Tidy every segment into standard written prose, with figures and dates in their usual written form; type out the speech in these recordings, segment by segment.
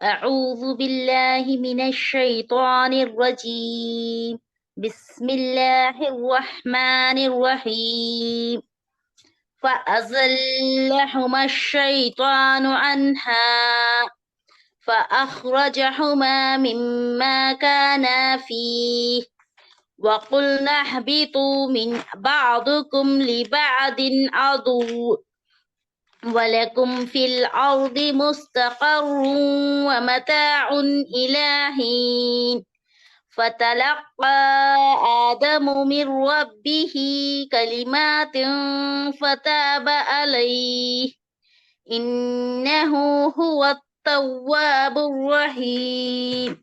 أعوذ بالله من الشيطان الرجيم. بسم الله الرحمن الرحيم. فأزلهما الشيطان عنها فأخرجهما مما كانا فيه وقلنا اهبطوا من بعضكم لبعض عدو ولكم في الأرض مستقر ومتاع إلى حين فتلقى آدم من ربه كلمات فتاب عليه إنه هو التواب الرحيم.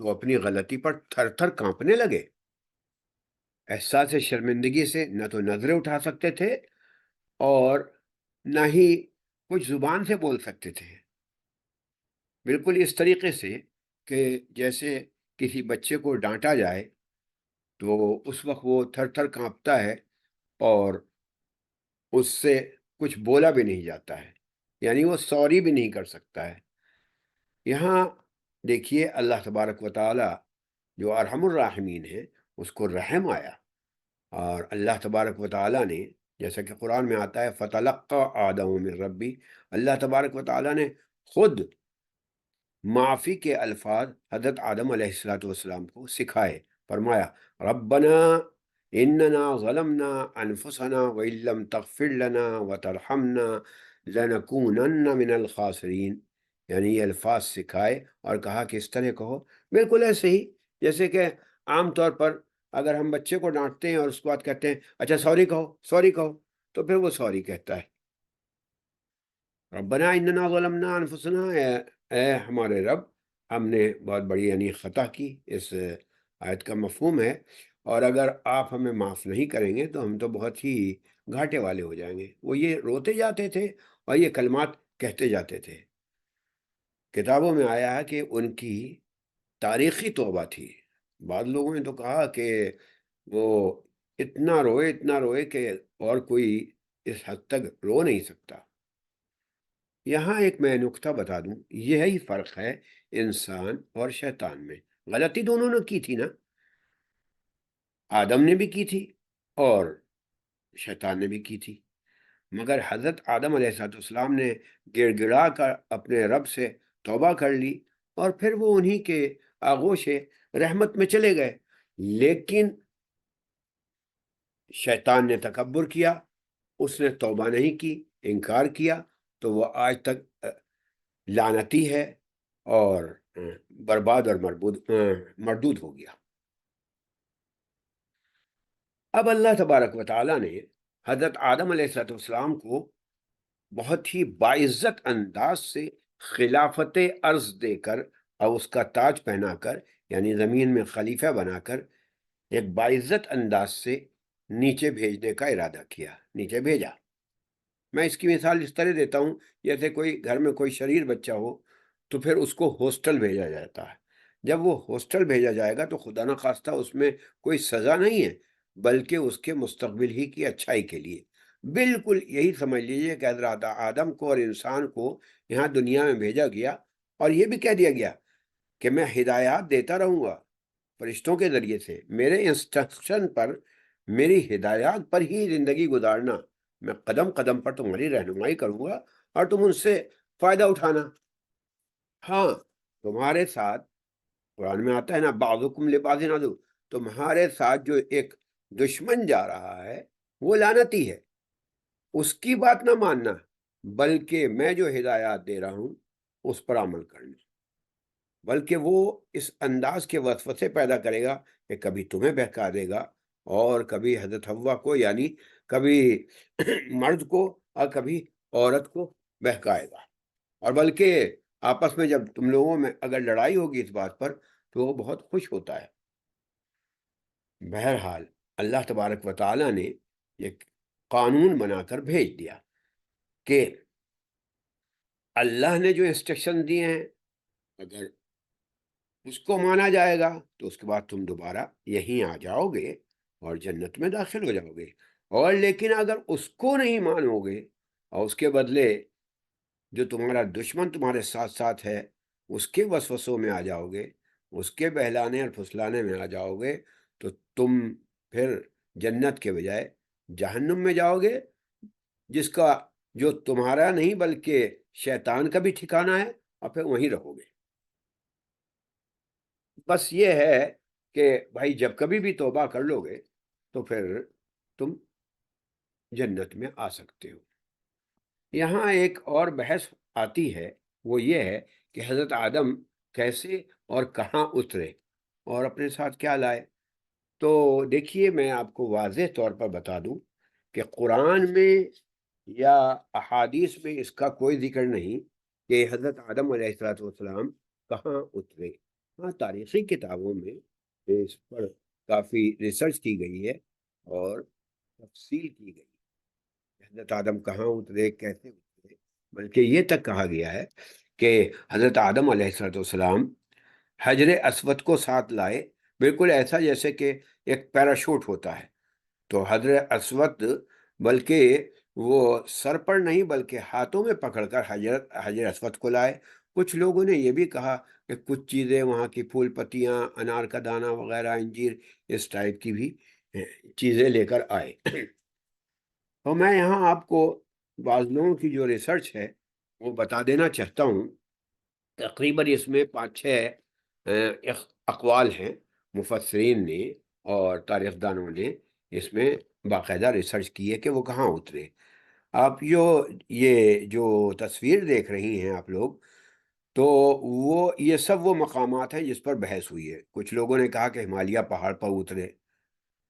تو اپنی غلطی پر تھر تھر کانپنے لگے۔ احساس شرمندگی سے نہ تو نظریں اٹھا سکتے تھے اور نہ ہی کچھ زبان سے بول سکتے تھے۔ بالکل اس طریقے سے کہ جیسے کسی بچے کو ڈانٹا جائے تو اس وقت وہ تھر تھر کانپتا ہے اور اس سے کچھ بولا بھی نہیں جاتا ہے، یعنی وہ سوری بھی نہیں کر سکتا ہے۔ یہاں دیکھیے اللہ تبارک و تعالی جو ارحم الراحمین ہے اس کو رحم آیا، اور اللہ تبارک و تعالی نے، جیسا کہ قرآن میں آتا ہے فَتَلَقَّى آدَمُ مِن رَبِّ، اللہ تبارک و تعالی نے خود معافی کے الفاظ حضرت آدم علیہ السلام کو سکھائے۔ فرمایا ربنا اننا ظلمنا انفسنا وان لم تغفر لنا وترحمنا لنکونن من الخاسرین، یعنی یہ الفاظ سکھائے اور کہا کہ اس طرح کہو، بالکل ایسے ہی جیسے کہ عام طور پر اگر ہم بچے کو ڈانٹتے ہیں اور اس کے بعد کہتے ہیں اچھا سوری کہو، سوری کہو، تو پھر وہ سوری کہتا ہے۔ ربنا اننا ظلمنا انفسنا، اے ہمارے رب ہم نے بہت بڑی یعنی خطا کی، اس آیت کا مفہوم ہے، اور اگر آپ ہمیں معاف نہیں کریں گے تو ہم تو بہت ہی گھاٹے والے ہو جائیں گے۔ وہ یہ روتے جاتے تھے اور یہ کلمات کہتے جاتے تھے۔ کتابوں میں آیا ہے کہ ان کی تاریخی توبہ تھی۔ بعض لوگوں نے تو کہا کہ وہ اتنا روئے کہ اور کوئی اس حد تک رو نہیں سکتا۔ یہاں ایک میں نکتہ بتا دوں، یہی فرق ہے انسان اور شیطان میں۔ غلطی دونوں نے کی تھی نا، آدم نے بھی کی تھی اور شیطان نے بھی کی تھی، مگر حضرت آدم علیہ السلام نے گڑ گڑا کر اپنے رب سے توبہ کر لی اور پھر وہ انہی کے آغوش رحمت میں چلے گئے۔ لیکن شیطان نے تکبر کیا، اس نے توبہ نہیں کی، انکار کیا، تو وہ آج تک لعنتی ہے اور برباد اور مردود ہو گیا۔ اب اللہ تبارک و تعالیٰ نے حضرت آدم علیہ السلام کو بہت ہی باعزت انداز سے خلافت ارض دے کر اور اس کا تاج پہنا کر، یعنی زمین میں خلیفہ بنا کر ایک باعزت انداز سے نیچے بھیجنے کا ارادہ کیا، نیچے بھیجا۔ میں اس کی مثال اس طرح دیتا ہوں، جیسے کوئی گھر میں کوئی شریر بچہ ہو تو پھر اس کو ہاسٹل بھیجا جاتا ہے۔ جب وہ ہاسٹل بھیجا جائے گا تو خدا نخواستہ اس میں کوئی سزا نہیں ہے، بلکہ اس کے مستقبل ہی کی اچھائی کے لیے۔ بالکل یہی سمجھ لیجیے کہ حضرت آدم کو اور انسان کو یہاں دنیا میں بھیجا گیا اور یہ بھی کہہ دیا گیا کہ میں ہدایات دیتا رہوں گا فرشتوں کے ذریعے سے، میرے انسٹرکشن پر، میری ہدایات پر ہی زندگی گزارنا، میں قدم قدم پر تمہاری رہنمائی کروں گا اور تم ان سے فائدہ اٹھانا۔ ہاں تمہارے ساتھ قرآن میں آتا ہے نا بعضکم لبعض عدو، تمہارے ساتھ جو ایک دشمن جا رہا ہے وہ لعنتی ہے، اس کی بات نہ ماننا، بلکہ میں جو ہدایات دے رہا ہوں اس پر عمل کرنا۔ بلکہ وہ اس انداز کے وسوسے پیدا کرے گا کہ کبھی تمہیں بہکا دے گا اور کبھی حضرت حوا کو، یعنی کبھی مرد کو اور کبھی عورت کو بہکائے گا، اور بلکہ آپس میں جب تم لوگوں میں اگر لڑائی ہوگی اس بات پر تو وہ بہت خوش ہوتا ہے۔ بہرحال اللہ تبارک و تعالیٰ نے ایک قانون بنا کر بھیج دیا کہ اللہ نے جو انسٹرکشن دیے ہیں اگر اس کو مانا جائے گا تو اس کے بعد تم دوبارہ یہیں آ جاؤ گے اور جنت میں داخل ہو جاؤ گے، اور لیکن اگر اس کو نہیں مانو گے اور اس کے بدلے جو تمہارا دشمن تمہارے ساتھ ساتھ ہے اس کے وسوسوں میں آ جاؤ گے، اس کے بہلانے اور پھسلانے میں آ جاؤ گے، تو تم پھر جنت کے بجائے جہنم میں جاؤ گے، جس کا جو تمہارا نہیں بلکہ شیطان کا بھی ٹھکانہ ہے، اور پھر وہیں رہو گے۔ بس یہ ہے کہ بھائی جب کبھی بھی توبہ کر لو گے تو پھر تم جنت میں آ سکتے ہو۔ یہاں ایک اور بحث آتی ہے، وہ یہ ہے کہ حضرت آدم کیسے اور کہاں اترے اور اپنے ساتھ کیا لائے۔ تو دیکھیے میں آپ کو واضح طور پر بتا دوں کہ قرآن میں یا احادیث میں اس کا کوئی ذکر نہیں کہ حضرت آدم علیہ السلام کہاں اترے۔ ہاں تاریخی کتابوں میں اس پر کافی ریسرچ کی گئی ہے اور تفصیل کی گئی ہے، حضرت آدم کہاں اترے، کیسے اترے، بلکہ یہ تک کہا گیا ہے کہ حضرت آدم علیہ السلام حجر اسود کو ساتھ لائے، بالکل ایسا جیسے کہ ایک پیراشوٹ ہوتا ہے. تو حجر اسود بلکہ وہ سر پر نہیں بلکہ ہاتھوں میں پکڑ کر حجر اسود کو لائے. کچھ لوگوں نے یہ بھی کہا کہ کچھ چیزیں وہاں کی پھول پتیاں، انار کا دانہ وغیرہ، انجیر، اس ٹائپ کی بھی چیزیں لے کر آئے. تو میں یہاں آپ کو بعض لوگوں کی جو ریسرچ ہے وہ بتا دینا چاہتا ہوں. تقریباً اس میں 5-6 اقوال ہیں مفسرین نے اور تاریخ دانوں نے اس میں باقاعدہ ریسرچ کی ہے کہ وہ کہاں اترے. آپ یہ جو تصویر دیکھ رہی ہیں آپ لوگ، تو یہ سب وہ مقامات ہیں جس پر بحث ہوئی ہے. کچھ لوگوں نے کہا کہ ہمالیہ پہاڑ پر اترے،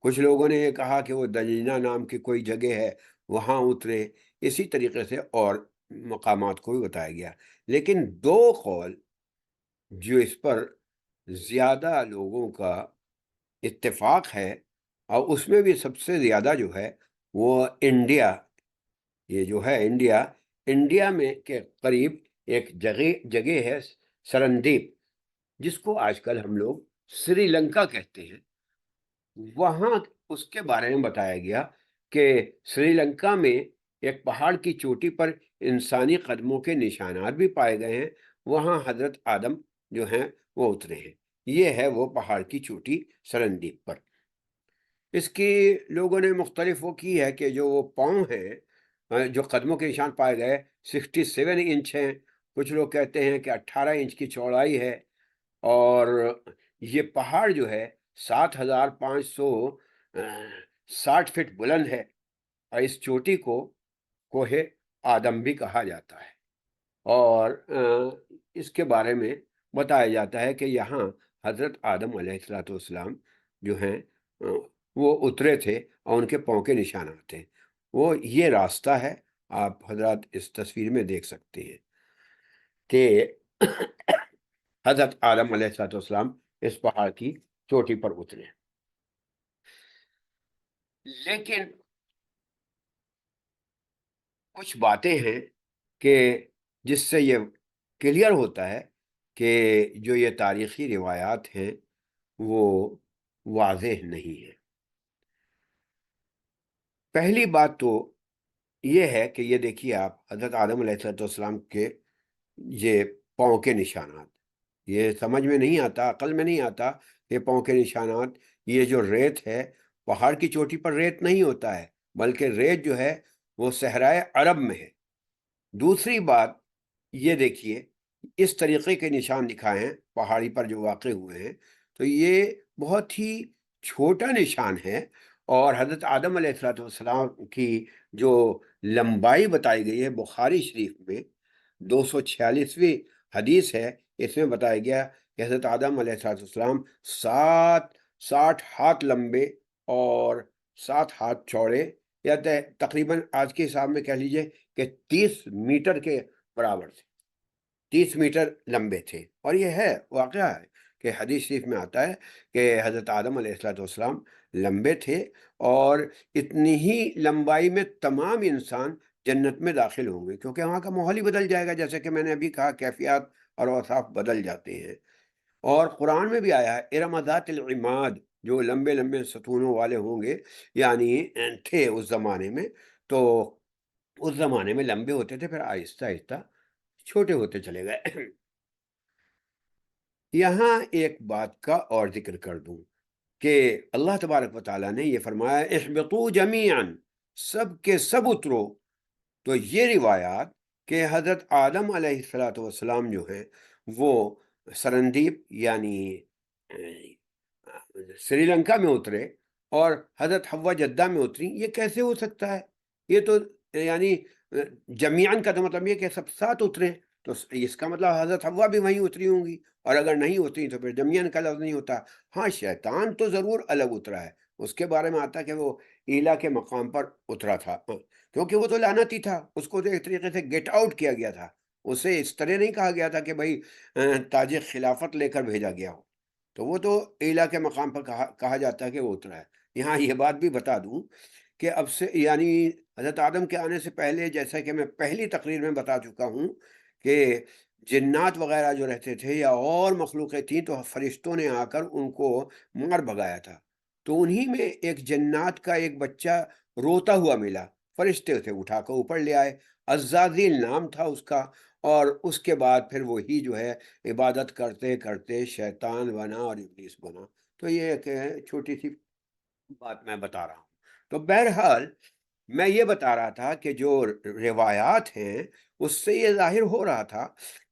کچھ لوگوں نے یہ کہا کہ وہ دجنہ نام کی کوئی جگہ ہے وہاں اترے. اسی طریقے سے اور مقامات کو بھی بتایا گیا. لیکن 2 قول جو اس پر زیادہ لوگوں کا اتفاق ہے، اور اس میں بھی سب سے زیادہ جو ہے وہ انڈیا، یہ جو ہے انڈیا میں کے قریب ایک جگہ ہے سرندیپ، جس کو آج کل ہم لوگ سری لنکا کہتے ہیں. وہاں اس کے بارے میں بتایا گیا کہ سری لنکا میں ایک پہاڑ کی چوٹی پر انسانی قدموں کے نشانات بھی پائے گئے ہیں. وہاں حضرت آدم جو ہیں وہ اترے ہیں. یہ ہے وہ پہاڑ کی چوٹی سرندیپ پر. اس کی لوگوں نے مختلف وہ کی ہے کہ جو وہ پاؤں ہیں جو قدموں کے نشان پائے گئے 67 انچ ہیں. کچھ لوگ کہتے ہیں کہ 18 انچ کی چوڑائی ہے. اور یہ پہاڑ جو ہے 7560 فٹ بلند ہے، اور اس چوٹی کو کوہ آدم بھی کہا جاتا ہے. اور اس کے بارے میں بتایا جاتا ہے کہ یہاں حضرت آدم علیہ السلام جو ہیں وہ اترے تھے اور ان کے پاؤں کے نشانات تھے. وہ یہ راستہ ہے، آپ حضرات اس تصویر میں دیکھ سکتے ہیں کہ حضرت آدم علیہ السلام اس پہاڑ کی چوٹی پر اترے. لیکن کچھ باتیں ہیں کہ جس سے یہ کلیئر ہوتا ہے کہ جو یہ تاریخی روایات ہیں وہ واضح نہیں ہیں. پہلی بات تو یہ ہے کہ یہ دیکھیے آپ، حضرت آدم علیہ السلام کے یہ پاؤں کے نشانات، یہ سمجھ میں نہیں آتا، عقل میں نہیں آتا کہ پاؤں کے نشانات، یہ جو ریت ہے پہاڑ کی چوٹی پر ریت نہیں ہوتا ہے، بلکہ ریت جو ہے وہ صحرائے عرب میں ہے. دوسری بات یہ دیکھیے، اس طریقے کے نشان دکھائے ہیں پہاڑی پر جو واقع ہوئے ہیں، تو یہ بہت ہی چھوٹا نشان ہے. اور حضرت آدم علیہ السلام کی جو لمبائی بتائی گئی ہے بخاری شریف میں 246ویں حدیث ہے، اس میں بتایا گیا کہ حضرت آدم علیہ السلام 60 ہاتھ لمبے اور 7 ہاتھ چوڑے، یا تقریباً آج کے حساب میں کہہ لیجئے کہ 30 میٹر کے برابر تھے، 30 میٹر لمبے تھے. اور یہ ہے واقعہ ہے کہ حدیث شریف میں آتا ہے کہ حضرت آدم علیہ السلام لمبے تھے، اور اتنی ہی لمبائی میں تمام انسان جنت میں داخل ہوں گے، کیونکہ وہاں کا ماحول ہی بدل جائے گا. جیسے کہ میں نے ابھی کہا، کیفیات اور اوصاف بدل جاتے ہیں. اور قرآن میں بھی آیا ہے ارم ذات العماد، جو لمبے لمبے ستونوں والے ہوں گے، یعنی تھے اس زمانے میں. تو اس زمانے میں لمبے ہوتے تھے، پھر آہستہ آہستہ چھوٹے ہوتے چلے گئے. یہاں ایک بات کا اور ذکر کر دوں کہ اللہ تبارک و تعالیٰ نے یہ فرمایا اہبطوا جمیعا، سب کے سب اترو. تو یہ روایات کہ حضرت آدم علیہ السلام جو ہیں وہ سرندیپ یعنی سری لنکا میں اترے اور حضرت حوا جدہ میں اتری، یہ کیسے ہو سکتا ہے؟ یہ تو یعنی جمیعاً کا تو مطلب یہ کہ سب ساتھ اترے، تو اس کا مطلب حضرت حوا بھی وہیں اتری ہوں گی، اور اگر نہیں اتری تو پھر جمیعاً کا لفظ نہیں ہوتا. ہاں شیطان تو ضرور الگ اترا ہے، اس کے بارے میں آتا کہ وہ ایلا کے مقام پر اترا تھا، کیونکہ وہ تو لعنتی تھا، اس کو تو ایک طریقے سے گیٹ آؤٹ کیا گیا تھا. اسے اس طرح نہیں کہا گیا تھا کہ بھائی تاج خلافت لے کر بھیجا گیا ہو، تو وہ تو اعلیٰ کے مقام پر کہا جاتا ہے کہ وہ اترا ہے۔ یہاں یہ بات بھی بتا دوں کہ اب سے یعنی حضرت آدم کے آنے سے پہلے، جیسا کہ میں پہلی تقریر میں بتا چکا ہوں کہ جنات وغیرہ جو رہتے تھے یا اور مخلوقیں تھیں، تو فرشتوں نے آ کر ان کو مار بھگایا تھا۔ تو انہی میں ایک جنات کا ایک بچہ روتا ہوا ملا، فرشتے اسے اٹھا کر اوپر لے آئے، عزازیل نام تھا اس کا، اور اس کے بعد پھر وہی جو ہے عبادت کرتے کرتے شیطان بنا اور ابلیس بنا۔ تو یہ ایک چھوٹی سی بات میں بتا رہا ہوں۔ تو بہرحال میں یہ بتا رہا تھا کہ جو روایات ہیں اس سے یہ ظاہر ہو رہا تھا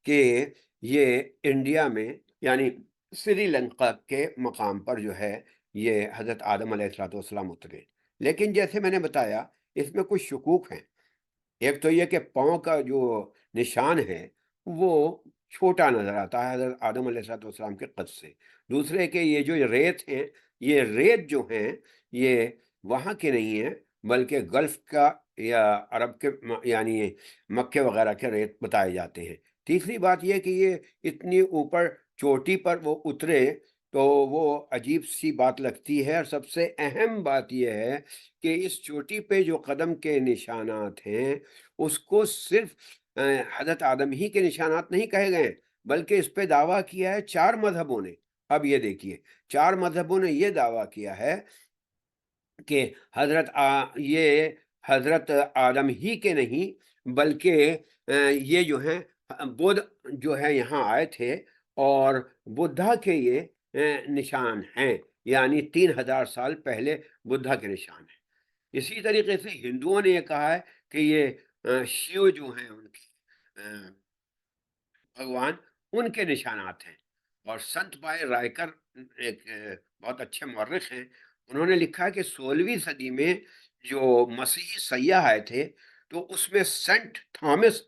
کہ یہ انڈیا میں یعنی سری لنکا کے مقام پر جو ہے یہ حضرت آدم علیہ السلام اترے، لیکن جیسے میں نے بتایا اس میں کچھ شکوک ہیں۔ ایک تو یہ کہ پاؤں کا جو نشان ہے وہ چھوٹا نظر آتا ہے حضرت آدم علیہ السلام کے قد سے۔ دوسرے کہ یہ جو ریت ہیں، یہ ریت جو ہیں یہ وہاں کے نہیں ہیں بلکہ گلف کا یا عرب کے یعنی مکے وغیرہ کے ریت بتائے جاتے ہیں۔ تیسری بات یہ کہ یہ اتنی اوپر چوٹی پر وہ اترے تو وہ عجیب سی بات لگتی ہے، اور سب سے اہم بات یہ ہے کہ اس چوٹی پہ جو قدم کے نشانات ہیں اس کو صرف حضرت آدم ہی کے نشانات نہیں کہے گئے، بلکہ اس پہ دعویٰ کیا ہے 4 مذہبوں نے۔ اب یہ دیکھیے 4 مذہبوں نے یہ دعویٰ کیا ہے کہ یہ حضرت آدم ہی کے نہیں بلکہ یہ جو ہیں بدھ جو ہے یہاں آئے تھے، اور بدھا کے یہ نشان ہیں، یعنی 3000 سال پہلے بدھا کے نشان ہیں۔ اسی طریقے سے ہندوؤں نے یہ کہا ہے کہ یہ شیو جو ہیں ان کے بھگوان، ان کے نشانات ہیں۔ اور سنت بھائی رائے کر ایک بہت اچھے مورخ ہیں، انہوں نے لکھا ہے کہ 16ویں صدی میں جو مسیحی سیاح آئے تھے تو اس میں سینٹ تھامس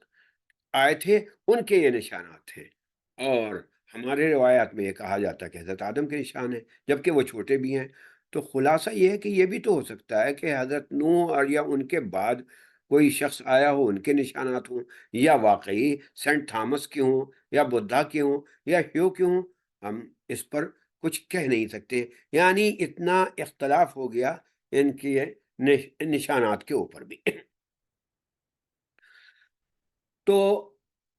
آئے تھے، ان کے یہ نشانات تھے۔ اور ہمارے روایات میں یہ کہا جاتا ہے کہ حضرت آدم کے نشان ہیں، جبکہ وہ چھوٹے بھی ہیں۔ تو خلاصہ یہ ہے کہ یہ بھی تو ہو سکتا ہے کہ حضرت نوح اور یا ان کے بعد کوئی شخص آیا ہو، ان کے نشانات ہوں، یا واقعی سینٹ تھامس کے ہوں، یا بدھا کے ہوں، یا ہیو کے ہوں۔ ہم اس پر کچھ کہہ نہیں سکتے، یعنی اتنا اختلاف ہو گیا ان کے نشانات کے اوپر بھی۔ تو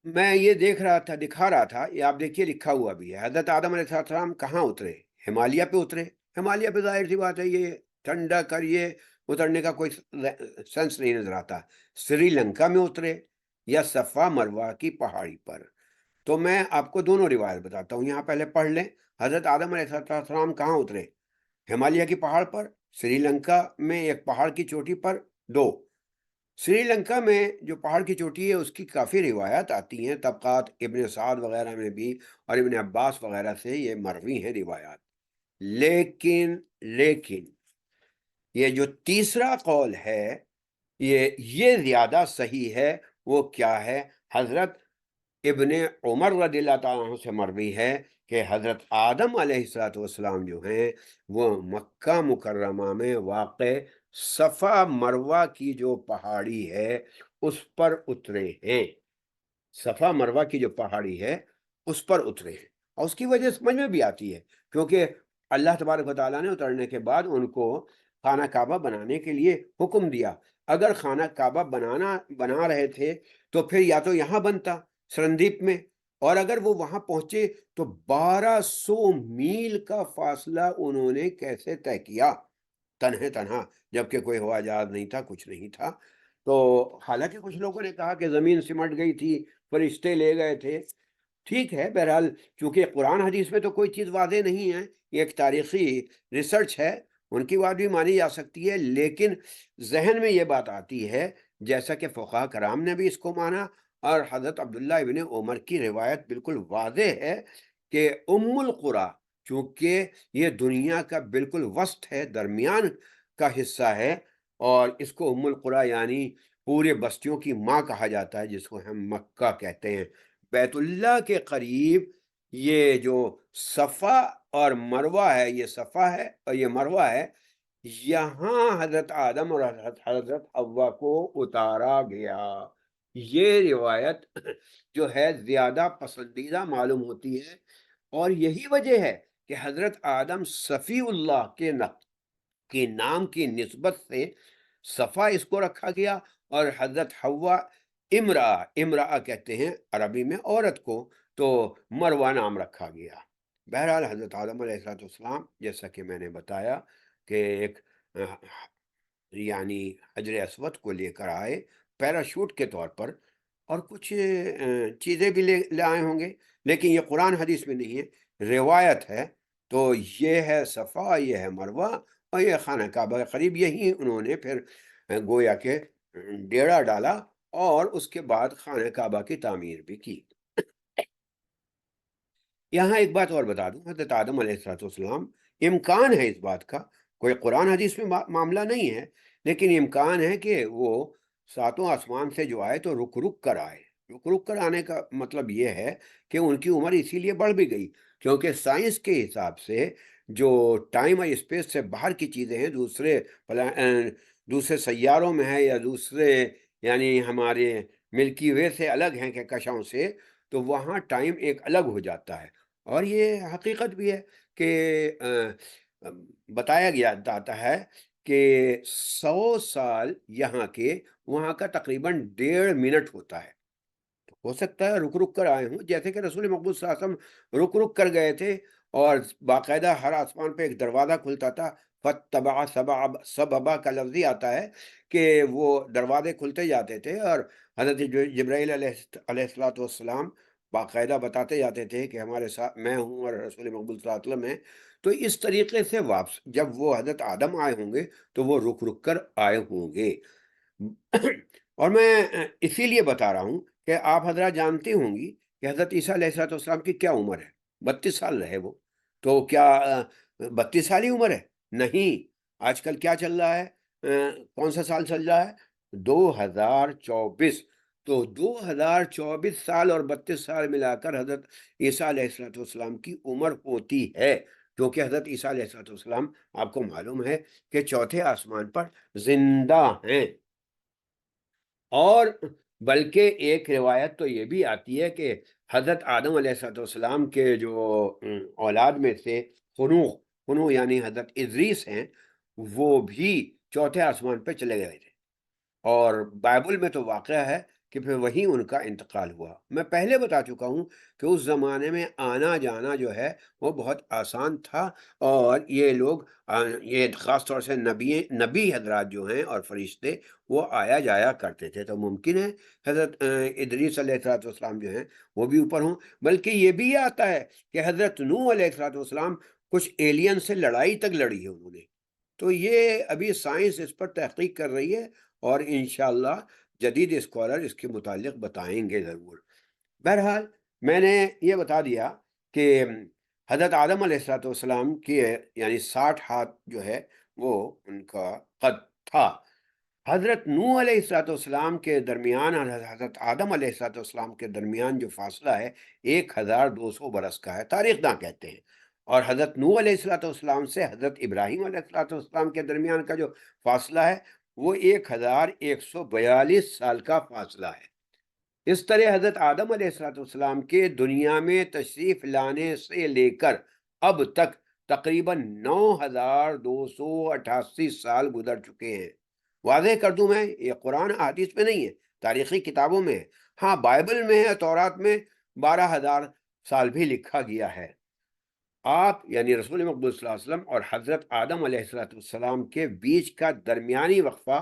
میں یہ دکھا رہا تھا، یہ آپ دیکھیے لکھا ہوا بھی ہے، حضرت آدم علیہ السلام کہاں اترے؟ ہمالیہ پہ اترے۔ ہمالیہ پہ ظاہر سی بات ہے یہ ٹھنڈا کر یہ اترنے کا کوئی سینس نہیں نظر آتا۔ سری لنکا میں اترے یا صفا مروہ کی پہاڑی پر؟ تو میں آپ کو دونوں روایت بتاتا ہوں، یہاں پہلے پڑھ لیں۔ حضرت آدم علیہ السلام کہاں اترے؟ ہمالیہ کی پہاڑ پر، سری لنکا میں ایک پہاڑ کی چوٹی پر، 2۔ سری لنکا میں جو پہاڑ کی چوٹی ہے اس کی کافی روایات آتی ہیں، طبقات ابن سعد وغیرہ میں بھی اور ابن عباس وغیرہ سے یہ مروی ہیں روایات۔ لیکن یہ جو تیسرا قول ہے یہ زیادہ صحیح ہے۔ وہ کیا ہے؟ حضرت ابن عمر رضی اللہ تعالیٰ عنہ سے مروی ہے کہ حضرت آدم علیہ السلام جو ہیں وہ مکہ مکرمہ میں واقع صفا مروہ کی جو پہاڑی ہے اس پر اترے ہیں۔ صفا مروہ کی جو پہاڑی ہے اس پر اترے ہیں، اور اس کی وجہ سمجھ میں بھی آتی ہے، کیونکہ اللہ تبارک و تعالیٰ نے اترنے کے بعد ان کو خانہ کعبہ بنانے کے لیے حکم دیا۔ اگر خانہ کعبہ بنا رہے تھے تو پھر یا تو یہاں بنتا سرندیپ میں، اور اگر وہ وہاں پہنچے تو 1200 میل کا فاصلہ انہوں نے کیسے طے کیا تنہا، جبکہ کوئی ہوا جہاز نہیں تھا، کچھ نہیں تھا۔ تو حالانکہ کچھ لوگوں نے کہا کہ زمین سمٹ گئی تھی، فرشتے لے گئے تھے، ٹھیک ہے، بہرحال چونکہ قرآن حدیث میں تو کوئی چیز واضح نہیں ہے، یہ ایک تاریخی ریسرچ ہے، ان کی بات بھی مانی جا سکتی ہے، لیکن ذہن میں یہ بات آتی ہے جیسا کہ فقہاء کرام نے بھی اس کو مانا، اور حضرت عبداللہ ابن عمر کی روایت بالکل واضح ہے کہ القریٰ، چونکہ یہ دنیا کا بالکل وسط ہے، درمیان کا حصہ ہے، اور اس کو القریٰ یعنی پورے بستیوں کی ماں کہا جاتا ہے، جس کو ہم مکہ کہتے ہیں۔ بیت اللہ کے قریب یہ جو صفا اور مروہ ہے، یہ صفا ہے اور یہ مروہ ہے، یہاں حضرت آدم اور حضرت حوا کو اتارا گیا۔ یہ روایت جو ہے زیادہ پسندیدہ معلوم ہوتی ہے، اور یہی وجہ ہے کہ حضرت آدم صفی اللہ کے نام کی نسبت سے صفا اس کو رکھا گیا، اور حضرت حوا امرا کہتے ہیں عربی میں عورت کو، تو مروہ نام رکھا گیا۔ بہرحال حضرت آدم علیہ السلام، جیسا کہ میں نے بتایا کہ ایک یعنی حجر اسود کو لے کر آئے پیراشوٹ کے طور پر، اور کچھ چیزیں بھی لے آئے ہوں گے، لیکن یہ قرآن حدیث میں نہیں ہے، روایت ہے۔ تو یہ ہے صفا، یہ ہے مروہ، اور یہ خانہ کعبہ کے قریب، یہی انہوں نے پھر گویا کہ ڈیرا ڈالا، اور اس کے بعد خانہ کعبہ کی تعمیر بھی کی۔ یہاں ایک بات اور بتا دوں، حضرت آدم علیہ السلام، امکان ہے اس بات کا، کوئی قرآن حدیث میں معاملہ نہیں ہے، لیکن امکان ہے کہ وہ ساتوں آسمان سے جو آئے تو رک رک کر آئے۔ رک رک کر آنے کا مطلب یہ ہے کہ ان کی عمر اسی لیے بڑھ بھی گئی، کیونکہ سائنس کے حساب سے جو ٹائم اور اسپیس سے باہر کی چیزیں ہیں، دوسرے سیاروں میں ہے، یا دوسرے یعنی ہمارے ملکی وے سے الگ ہیں کہکشاؤں سے، تو وہاں ٹائم ایک الگ ہو جاتا ہے۔ اور یہ حقیقت بھی ہے کہ بتایا جاتا ہے کہ 100 سال یہاں کے وہاں کا تقریباً 1.5 منٹ ہوتا ہے۔ تو ہو سکتا ہے رک رک کر آئے ہوں، جیسے کہ رسول مقبول صلی اللہ علیہ وسلم رک رک کر گئے تھے، اور باقاعدہ ہر آسمان پہ ایک دروازہ کھلتا تھا، فَاتَّبَعَ سَبَبًا کا لفظی آتا ہے کہ وہ دروازے کھلتے جاتے تھے، اور حضرت جبرائیل علیہ السلام باقاعدہ بتاتے جاتے تھے کہ ہمارے ساتھ میں ہوں اور رسول مقبول صلی اللہ علیہ وسلم ہیں۔ تو اس طریقے سے واپس جب وہ حضرت آدم آئے ہوں گے تو وہ رک رک کر آئے ہوں گے۔ اور میں اسی لیے بتا رہا ہوں کہ آپ حضرات جانتی ہوں گی کہ حضرت عیسیٰ علیہ السلام کی کیا عمر ہے؟ 32 سال رہے وہ، تو کیا 32 سال ہی عمر ہے؟ نہیں، آج کل کیا چل رہا ہے؟ کون سا سال چل رہا ہے؟ 2024۔ تو 2024 سال اور 32 سال ملا کر حضرت عیسیٰ علیہ السلام کی عمر ہوتی ہے، کیونکہ حضرت عیسیٰ علیہ السلام آپ کو معلوم ہے کہ چوتھے آسمان پر زندہ ہیں۔ اور بلکہ ایک روایت تو یہ بھی آتی ہے کہ حضرت آدم علیہ السلام کے جو اولاد میں سے خنوح یعنی حضرت ادریس ہیں، وہ بھی چوتھے آسمان پہ چلے گئے تھے، اور بائبل میں تو واقعہ ہے کہ پھر وہیں ان کا انتقال ہوا۔ میں پہلے بتا چکا ہوں کہ اس زمانے میں آنا جانا جو ہے وہ بہت آسان تھا، اور یہ لوگ یہ خاص طور سے نبی حضرات جو ہیں اور فرشتے، وہ آیا جایا کرتے تھے، تو ممکن ہے حضرت ادریس علیہ السلام جو ہیں وہ بھی اوپر ہوں۔ بلکہ یہ بھی آتا ہے کہ حضرت نوح علیہ السلام کچھ ایلین سے لڑائی تک لڑی ہے انہوں نے۔ تو یہ ابھی سائنس اس پر تحقیق کر رہی ہے، اور انشاءاللہ جدید اسکالر اس کے متعلق بتائیں گے ضرور۔ بہرحال میں نے یہ بتا دیا کہ حضرت آدم علیہ السلام کی یعنی 60 ہاتھ جو ہے وہ ان کا قد تھا۔ حضرت نوح علیہ السلام کے درمیان اور حضرت آدم علیہ السلام کے درمیان جو فاصلہ ہے 1200 برس کا ہے، تاریخ داں کہتے ہیں۔ اور حضرت نوح علیہ السلام سے حضرت ابراہیم علیہ السلام کے درمیان کا جو فاصلہ ہے وہ 1142 سال کا فاصلہ ہے۔ اس طرح حضرت آدم علیہ السلام کے دنیا میں تشریف لانے سے لے کر اب تک تقریباً 9288 سال گزر چکے ہیں۔ واضح کر دوں میں، یہ قرآن حدیث میں نہیں ہے، تاریخی کتابوں میں ہے۔ ہاں، بائبل میں ہے، تورات میں 12,000 سال بھی لکھا گیا ہے۔ آپ یعنی رسول مقبول صلی اللہ علیہ وسلم اور حضرت آدم علیہ السلام کے بیچ کا درمیانی وقفہ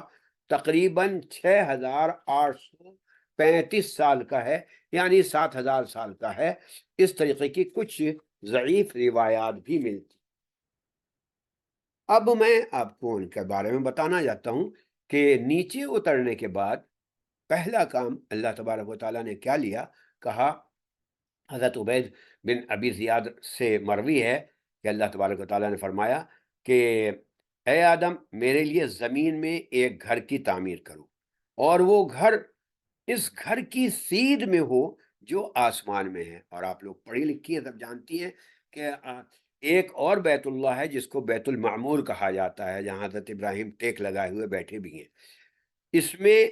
تقریباً 6,835 سال کا ہے، یعنی 7,000 سال کا ہے۔ اس طریقے کی کچھ ضعیف روایات بھی ملتی۔ اب میں آپ کو ان کے بارے میں بتانا چاہتا ہوں کہ نیچے اترنے کے بعد پہلا کام اللہ تبارک و تعالیٰ نے کیا لیا؟ کہا، حضرت عبید بن ابی زیاد سے مروی ہے کہ اللہ تبارک و تعالیٰ نے فرمایا کہ اے آدم، میرے لیے زمین میں ایک گھر کی تعمیر کرو، اور وہ گھر اس گھر کی سیدھ میں ہو جو آسمان میں ہے۔ اور آپ لوگ پڑھی لکھی ہیں، سب جانتی ہیں کہ ایک اور بیت اللہ ہے جس کو بیت المعمور کہا جاتا ہے، جہاں حضرت ابراہیم ٹیک لگائے ہوئے بیٹھے بھی ہیں۔ اس میں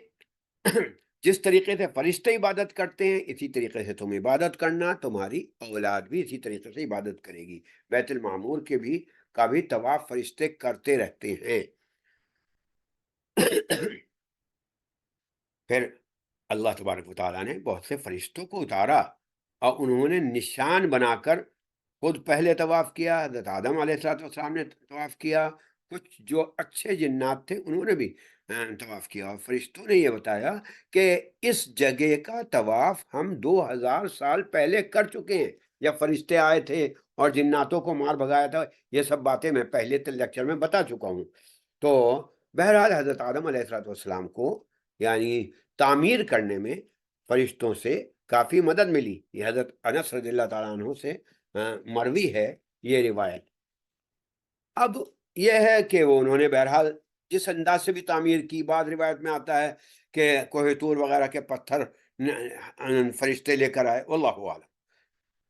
جس طریقے سے فرشتے عبادت کرتے ہیں اسی طریقے سے تم عبادت کرنا، تمہاری اولاد بھی اسی طریقے سے عبادت کرے گی۔ بیت المعمور کا بھی طواف فرشتے کرتے رہتے ہیں۔ پھر اللہ تبارک و تعالیٰ نے بہت سے فرشتوں کو اتارا اور انہوں نے نشان بنا کر خود پہلے طواف کیا، حضرت آدم علیہ السلام نے طواف کیا، کچھ جو اچھے جنات تھے انہوں نے بھی طواف کیا، اور فرشتوں نے یہ بتایا کہ اس جگہ کا طواف ہم 2000 سال پہلے کر چکے ہیں، جب فرشتے آئے تھے اور جناتوں کو مار بھگایا تھا۔ یہ سب باتیں میں پہلے لیکچر میں بتا چکا ہوں۔ تو بہرحال حضرت آدم علیہ السلام کو یعنی تعمیر کرنے میں فرشتوں سے کافی مدد ملی۔ یہ حضرت انس رضی اللہ تعالیٰ عنہ سے مروی ہے یہ روایت۔ اب یہ ہے کہ انہوں نے بہرحال جس انداز سے بھی تعمیر کی، بعض روایت میں آتا ہے کہ کوہ طور وغیرہ کے پتھر فرشتے لے کر آئے، واللہ اعلم۔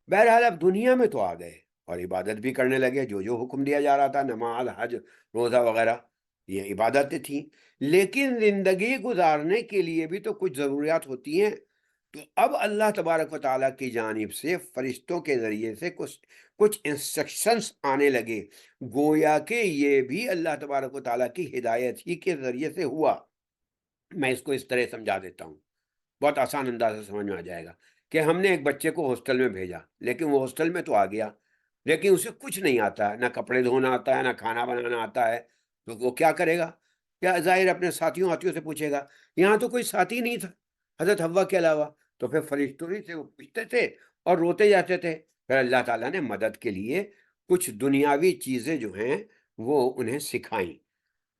بہرحال اب دنیا میں تو آ گئے اور عبادت بھی کرنے لگے، جو حکم دیا جا رہا تھا، نماز، حج، روزہ وغیرہ، یہ عبادتیں تھیں۔ لیکن زندگی گزارنے کے لیے بھی تو کچھ ضروریات ہوتی ہیں، تو اب اللہ تبارک و تعالیٰ کی جانب سے فرشتوں کے ذریعے سے کچھ انسٹرکشنز آنے لگے، گویا کہ یہ بھی اللہ تبارک و تعالیٰ کی ہدایت ہی کے ذریعے سے ہوا۔ میں اس کو اس طرح سمجھا دیتا ہوں، بہت آسان انداز سے سمجھ میں آ جائے گا کہ ہم نے ایک بچے کو ہاسٹل میں بھیجا، لیکن وہ ہاسٹل میں تو آ گیا لیکن اسے کچھ نہیں آتا ہے، نہ کپڑے دھونا آتا ہے، نہ کھانا بنانا آتا ہے، تو وہ کیا کرے گا؟ کیا ظاہر اپنے ساتھیوں سے پوچھے گا۔ یہاں تو کوئی ساتھی نہیں تھا حضرت حوا کے علاوہ، تو پھر فرشتوں ہی سے وہ پوچھتے تھے اور روتے جاتے تھے۔ پھر اللہ تعالیٰ نے مدد کے لیے کچھ دنیاوی چیزیں جو ہیں وہ انہیں سکھائیں۔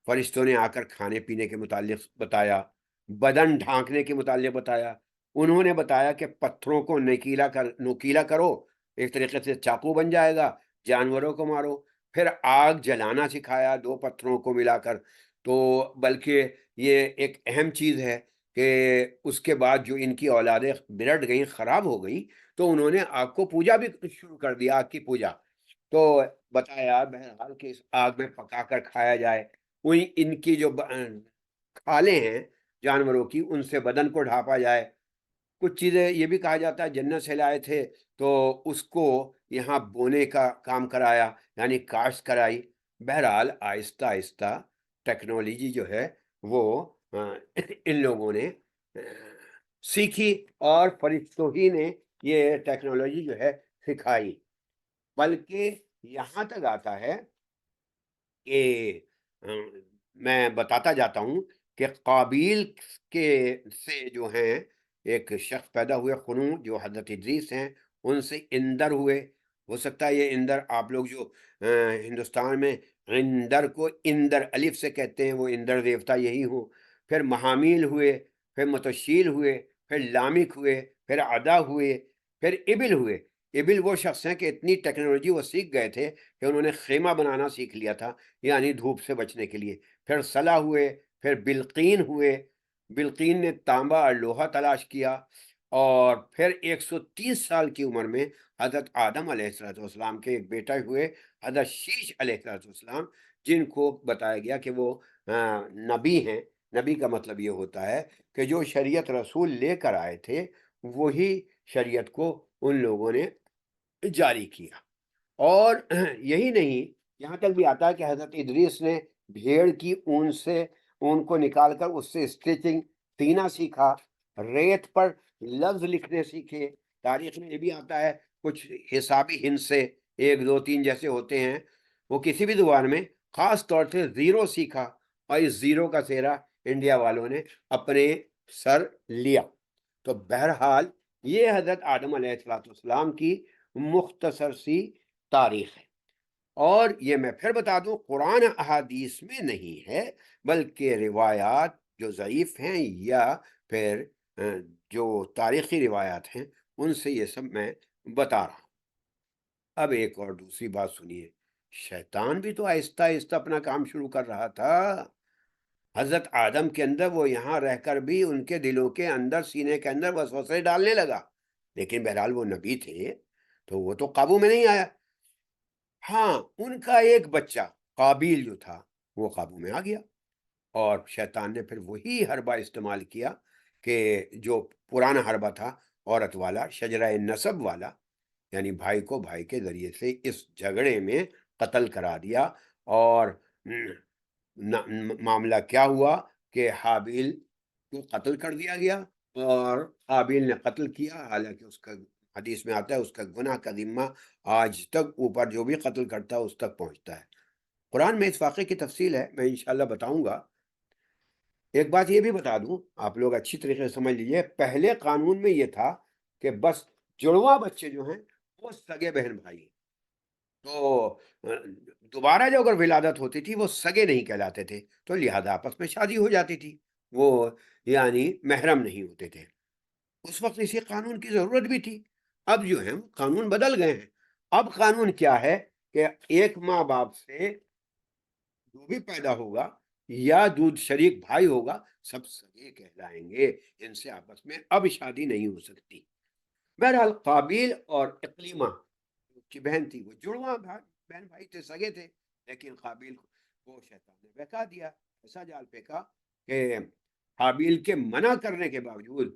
فرشتوں نے آ کر کھانے پینے کے متعلق بتایا، بدن ڈھانکنے کے متعلق بتایا، انہوں نے بتایا کہ پتھروں کو نوکیلا کرو، ایک طریقے سے چاقو بن جائے گا، جانوروں کو مارو۔ پھر آگ جلانا سکھایا 2 پتھروں کو ملا کر۔ تو بلکہ یہ ایک اہم چیز ہے کہ اس کے بعد جو ان کی اولادیں بگڑ گئیں، خراب ہو گئیں، تو انہوں نے آگ کو پوجا بھی شروع کر دیا، آگ کی پوجا۔ تو بتایا بہرحال کہ اس آگ میں پکا کر کھایا جائے، وہی ان کی جو کھالیں ہیں جانوروں کی، ان سے بدن کو ڈھانپا جائے۔ کچھ چیزیں یہ بھی کہا جاتا ہے جنت سے لائے تھے تو اس کو یہاں بونے کا کام کرایا، یعنی کاشت کرائی۔ بہرحال آہستہ آہستہ ٹیکنالوجی جو ہے وہ ان لوگوں نے سیکھی اور فرشتوں ہی نے یہ ٹیکنالوجی جو ہے سکھائی۔ بلکہ یہاں تک آتا ہے کہ میں بتاتا جاتا ہوں کہ قابیل سے جو ہیں ایک شخص پیدا ہوئے خنو، جو حضرت ادریس ہیں، ان سے اندر ہوئے۔ ہو سکتا ہے یہ اندر آپ لوگ جو ہندوستان میں اندر کو اندر الف سے کہتے ہیں، وہ اندر دیوتا یہی ہوں۔ پھر محامیل ہوئے، پھر متشیل ہوئے، پھر لامک ہوئے، پھر عدا ہوئے، پھر ابل ہوئے۔ ابل وہ شخص ہیں کہ اتنی ٹیکنالوجی وہ سیکھ گئے تھے کہ انہوں نے خیمہ بنانا سیکھ لیا تھا، یعنی دھوپ سے بچنے کے لیے۔ پھر صلا ہوئے، پھر بلقین ہوئے، بلقین نے تانبا اور لوہا تلاش کیا، اور پھر 130 سال کی عمر میں حضرت آدم علیہ السلام کے ایک بیٹا ہوئے، حضرت شیش علیہ السلام، جن کو بتایا گیا کہ وہ نبی ہیں۔ نبی کا مطلب یہ ہوتا ہے کہ جو شریعت رسول لے کر آئے تھے وہی شریعت کو ان لوگوں نے جاری کیا۔ اور یہی نہیں، یہاں تک بھی آتا ہے کہ حضرت ادریس نے بھیڑ کی اون سے اون کو نکال کر اس سے اسٹیچنگ سینا سیکھا، ریت پر لفظ لکھنے سیکھے۔ تاریخ میں یہ بھی آتا ہے کچھ حسابی ہند سے 1 2 3 جیسے ہوتے ہیں، وہ کسی بھی زبان میں خاص طور سے زیرو سیکھا، اور اس زیرو کا سہرا انڈیا والوں نے اپنے سر لیا۔ تو بہرحال یہ حضرت آدم علیہ السلام کی مختصر سی تاریخ ہے، اور یہ میں پھر بتا دوں قرآن احادیث میں نہیں ہے، بلکہ روایات جو ضعیف ہیں یا پھر جو تاریخی روایات ہیں ان سے یہ سب میں بتا رہا ہوں۔ اب ایک اور دوسری بات سنیے، شیطان بھی تو آہستہ آہستہ اپنا کام شروع کر رہا تھا۔ حضرت آدم کے اندر وہ یہاں رہ کر بھی ان کے دلوں کے اندر، سینے کے اندر وسوسے ڈالنے لگا، لیکن بہرحال وہ نبی تھے تو وہ تو قابو میں نہیں آیا۔ ہاں، ان کا ایک بچہ قابیل جو تھا وہ قابو میں آ گیا، اور شیطان نے پھر وہی حربہ استعمال کیا کہ جو پرانا حربہ تھا عورت والا، شجرہ نسب والا، یعنی بھائی کو بھائی کے ذریعے سے اس جھگڑے میں قتل کرا دیا. اور معاملہ کیا ہوا کہ حابیل کو قتل کر دیا گیا اور حابیل نے قتل کیا، حالانکہ اس کا حدیث میں آتا ہے اس کا گناہ کا ذمہ آج تک اوپر جو بھی قتل کرتا ہے اس تک پہنچتا ہے. قرآن میں اس واقعے کی تفصیل ہے، میں انشاءاللہ بتاؤں گا. ایک بات یہ بھی بتا دوں، آپ لوگ اچھی طریقے سے سمجھ لیجئے. پہلے قانون میں یہ تھا کہ بس جڑواں بچے جو ہیں وہ سگے بہن بھائی ہیں، تو دوبارہ جو اگر ولادت ہوتی تھی وہ سگے نہیں کہلاتے تھے، تو لہذا آپس میں شادی ہو جاتی تھی، وہ یعنی محرم نہیں ہوتے تھے. اس وقت اسی قانون کی ضرورت بھی تھی. اب جو ہے قانون بدل گئے ہیں. اب قانون کیا ہے کہ ایک ماں باپ سے جو بھی پیدا ہوگا یا دودھ شریک بھائی ہوگا سب سگے کہلائیں گے، ان سے آپس میں اب شادی نہیں ہو سکتی. بہرحال قابیل اور اقلیمہ کی بہن تھی، وہ جڑواں بہن بھائی تھے، سگے تھے، لیکن قابیل کو شیطان نے بہکا دیا، ایسا جال پھینکا کہ قابیل کے منع کرنے کے باوجود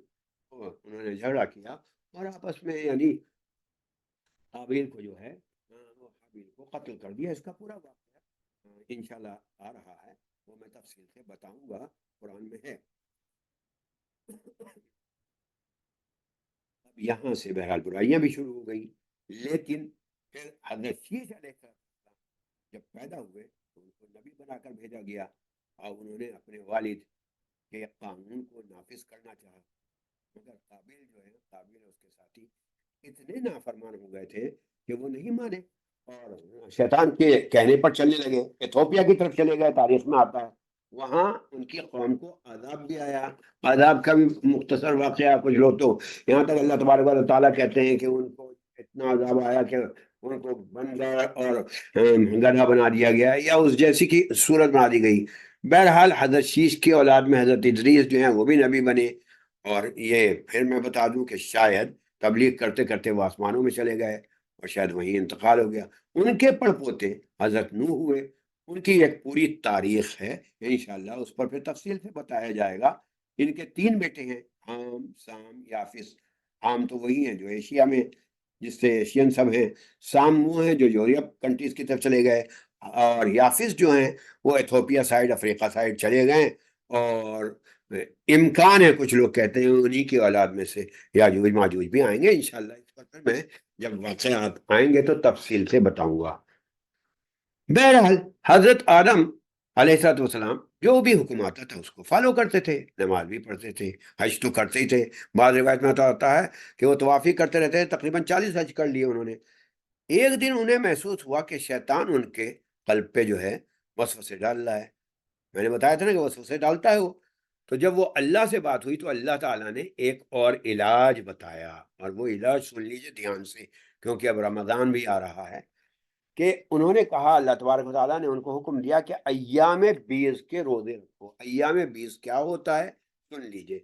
انہوں نے جھگڑا کیا اور آپس میں یعنی قابیل کو جو ہے وہ حابیل کو قتل کر دیا. اس کا پورا واقعہ انشاءاللہ آ رہا ہے، وہ میں تفصیل سے بتاؤں گا، قرآن میں ہے. اب یہاں سے بہرحال برائیاں بھی شروع ہو گئی، لیکن پھر حضرت شیش علیہ السلام جب پیدا ہوئے تو ان کو نبی بنا کر بھیجا گیا، اور انہوں نے اپنے والد کے قانون کو نافذ کرنا چاہا، مگر قابیل جو ہے، قابیل اور اس کے ساتھی اتنے نافرمان ہو گئے تھے کہ وہ نہیں مانے اور شیطان کے کہنے پر چلنے لگے. ایتھوپیا کی طرف چلے گئے، تاریخ میں آتا ہے. وہاں ان کی قوم کو عذاب بھی آیا. عذاب کا بھی مختصر واقعہ کچھ لوگ تو یہاں تک اللہ تبارک و تعالیٰ کہتے ہیں کہ ان کو اتنا عذاب آیا کہ ان کو بندر اور گدھا بنا دیا گیا یا اس جیسی کی صورت بنا دی گئی. بہرحال حضرت شیش کی اولاد میں حضرت ادریس جو ہیں وہ بھی نبی بنے. اور یہ پھر میں بتا دوں کہ شاید تبلیغ کرتے کرتے وہ آسمانوں میں چلے گئے اور شاید وہیں انتقال ہو گیا. ان کے پڑپوتے حضرت نوح ہوئے، ان کی ایک پوری تاریخ ہے، انشاءاللہ اس پر پھر تفصیل سے بتایا جائے گا. ان کے 3 بیٹے ہیں، حام، سام، یافس. حام تو وہی ہیں جو ایشیا میں جس سے ایشین سب ہیں، سام وہ ہیں جو یورپ کنٹریز کی طرف چلے گئے، اور یافس جو ہیں وہ ایتھوپیا سائڈ، افریقہ سائڈ چلے گئے. اور امکان ہے کچھ لوگ کہتے ہیں انہی کی اولاد میں سے یاجوج ماجوج بھی آئیں گے. انشاءاللہ اس پر میں جب واقعات آئیں گے تو تفصیل سے بتاؤں گا. بہرحال حضرت آدم علیہ السلام جو بھی حکم آتا تھا اس کو فالو کرتے تھے، نماز بھی پڑھتے تھے، حج تو کرتے ہی تھے. بعض روایت میں آتا ہے کہ وہ طواف ہی کرتے رہتے ہیں، تقریباً 40 حج کر لیے انہوں نے. ایک دن انہیں محسوس ہوا کہ شیطان ان کے قلب پہ جو ہے وسوسے ڈال رہا ہے. میں نے بتایا تھا نا کہ وسوسے ڈالتا ہے وہ. تو جب وہ اللہ سے بات ہوئی تو اللہ تعالیٰ نے ایک اور علاج بتایا، اور وہ علاج سن لیجئے دھیان سے کیونکہ اب رمضان بھی آ رہا ہے. کہ انہوں نے کہا، اللہ تبارک و تعالیٰ نے ان کو حکم دیا کہ ایام 20 کے روزے رکھو. ایام 20 کیا ہوتا ہے سن لیجئے،